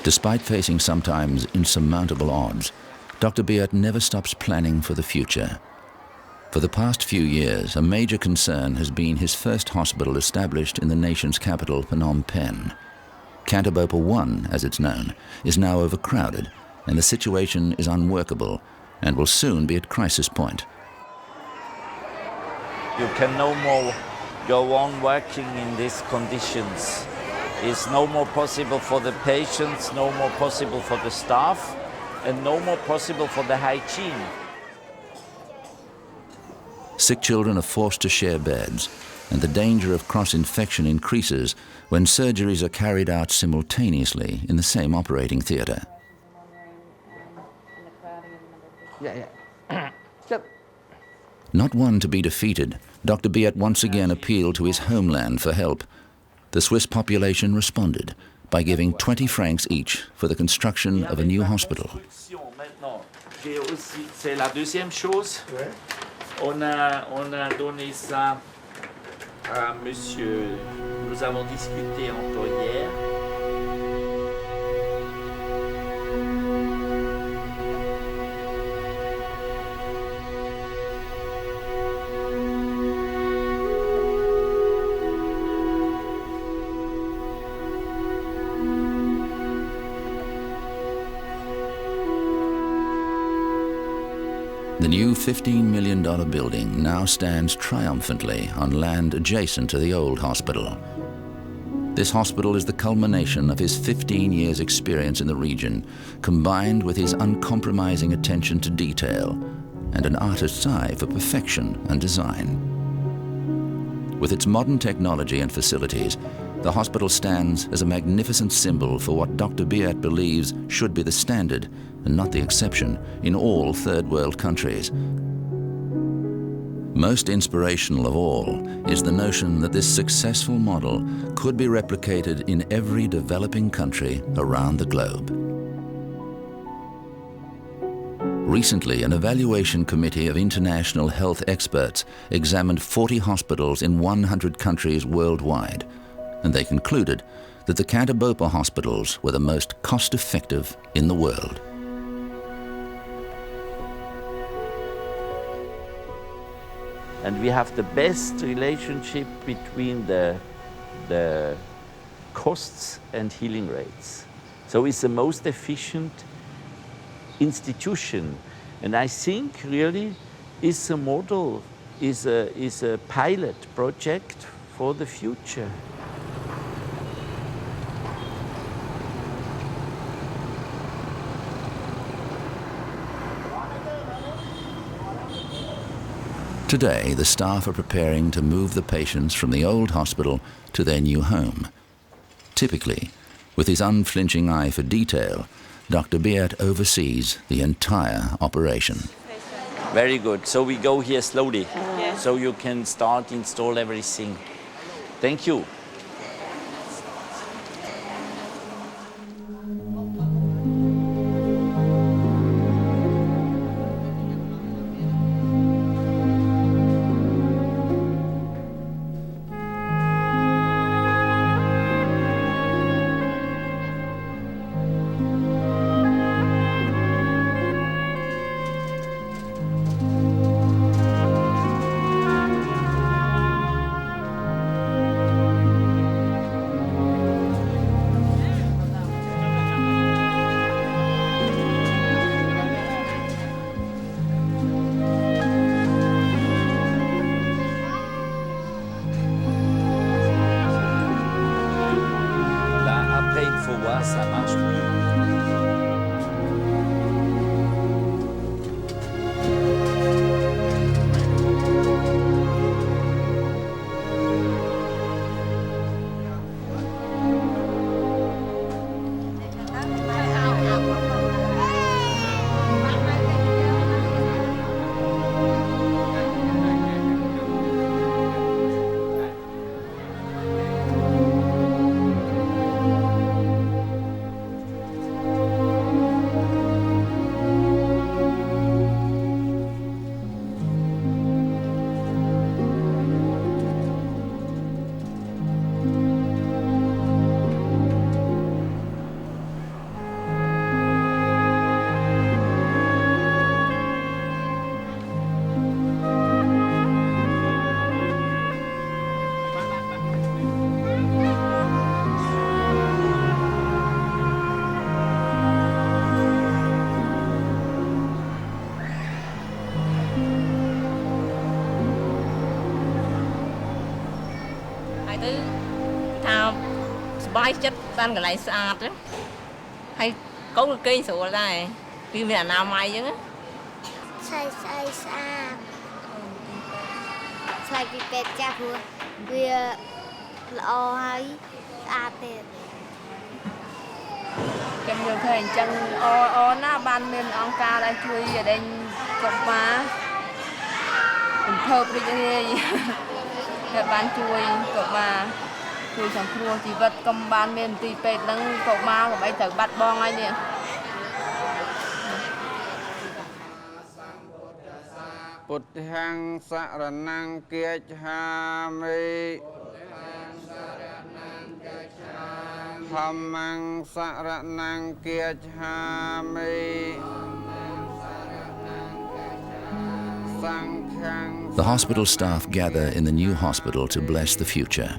Despite facing sometimes insurmountable odds, Dr. Beat never stops planning for the future. For the past few years, a major concern has been his first hospital established in the nation's capital, Phnom Penh. Canterbury 1, as it's known, is now overcrowded, and the situation is unworkable and will soon be at crisis point. You can no more go on working in these conditions. It's no more possible for the patients, no more possible for the staff, and no more possible for the hygiene. Sick children are forced to share beds, and the danger of cross-infection increases when surgeries are carried out simultaneously in the same operating theatre. Not one to be defeated, Dr. Beat once again appealed to his homeland for help. The Swiss population responded by giving 20 francs each for the construction of a new hospital. C'est la deuxième chose. On a donné ça à monsieur. Nous avons discuté encore hier. The new $15 million building now stands triumphantly on land adjacent to the old hospital. This hospital is the culmination of his 15 years' experience in the region, combined with his uncompromising attention to detail and an artist's eye for perfection and design. With its modern technology and facilities, the hospital stands as a magnificent symbol for what Dr. Beat believes should be the standard and not the exception in all third world countries. Most inspirational of all is the notion that this successful model could be replicated in every developing country around the globe. Recently, an evaluation committee of international health experts examined 40 hospitals in 100 countries worldwide, and they concluded that the Canterbury hospitals were the most cost-effective in the world. And we have the best relationship between the costs and healing rates. So it's the most efficient institution. And I think really is a model, is a pilot project for the future. Today, the staff are preparing to move the patients from the old hospital to their new home. Typically, with his unflinching eye for detail, Dr. Beat oversees the entire operation. Very good. So we go here slowly, so you can start install everything. Thank you. Ça marche plus. Bye chất tan cái lại sạch á, hay có cái cây sủa đây, vì mình nào mai chứ? Sai sạch, sai bị bẹp cha vừa, vì lo hay sạch thế. Cái nhiều thời chẳng o na ban miền ông ca đây chui ở đây cọp má, mình thợ đi cái gì, cái ban chui cọp má. Chui chẳng cua chỉ vật cầm ban miền tì pet đang cậu ma của bay thử bắt bong ai nè. Buddhang saranang kiachami Dhammang saranang kiachami The hospital staff gather in the new hospital to bless the future.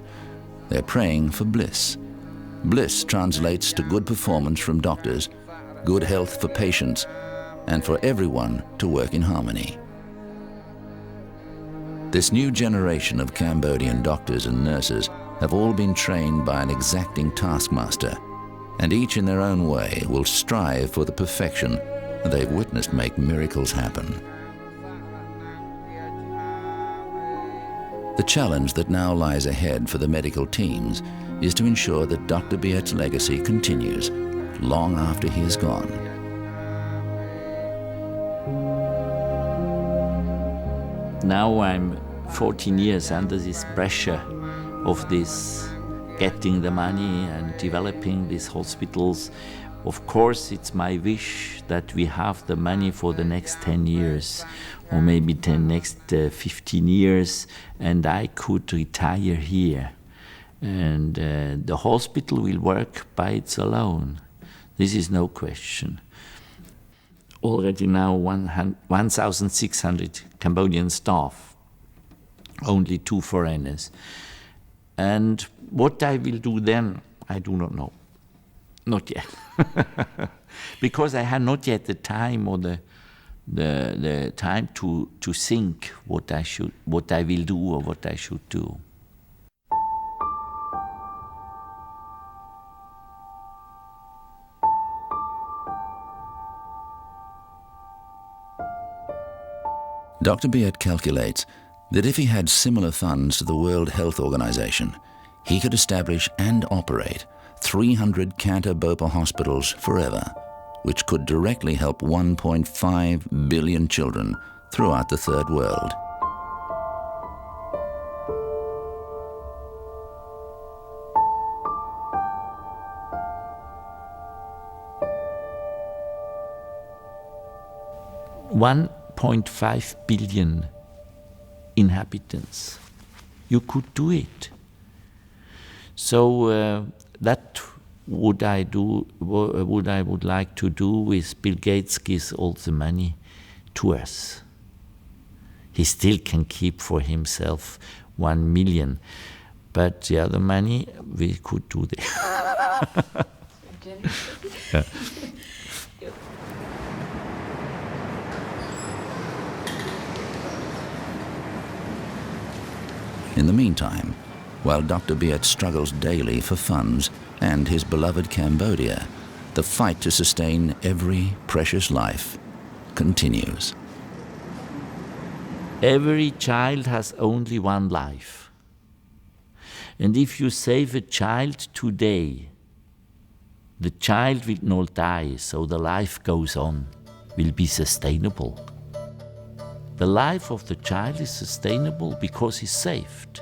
They're praying for bliss. Bliss translates to good performance from doctors, good health for patients, and for everyone to work in harmony. This new generation of Cambodian doctors and nurses have all been trained by an exacting taskmaster, and each in their own way will strive for the perfection they've witnessed make miracles happen. The challenge that now lies ahead for the medical teams is to ensure that Dr. Beat's legacy continues long after he is gone. Now I'm 14 years under this pressure of this, getting the money and developing these hospitals. Of course, it's my wish that we have the money for the next 10 years, or maybe the next 15 years, and I could retire here. And the hospital will work by its alone. This is no question. Already now 1,600 Cambodian staff, only 2 foreigners. And what I will do then, I do not know. Not yet. Because I had not yet the time or the time to think what I will do or what I should do. Dr. Biet calculates that if he had similar funds to the World Health Organization, he could establish and operate 300 Kanta Bopa hospitals forever, which could directly help 1.5 billion children throughout the Third World. $1.5 billion inhabitants. You could do it. So that would I would like to do with Bill Gates gives all the money to us. He still can keep for himself 1 million, but the other money we could do that. Yeah. In the meantime, while Dr. Biet struggles daily for funds and his beloved Cambodia, the fight to sustain every precious life continues. Every child has only one life. And if you save a child today, the child will not die, so the life goes on, will be sustainable. The life of the child is sustainable because he's saved.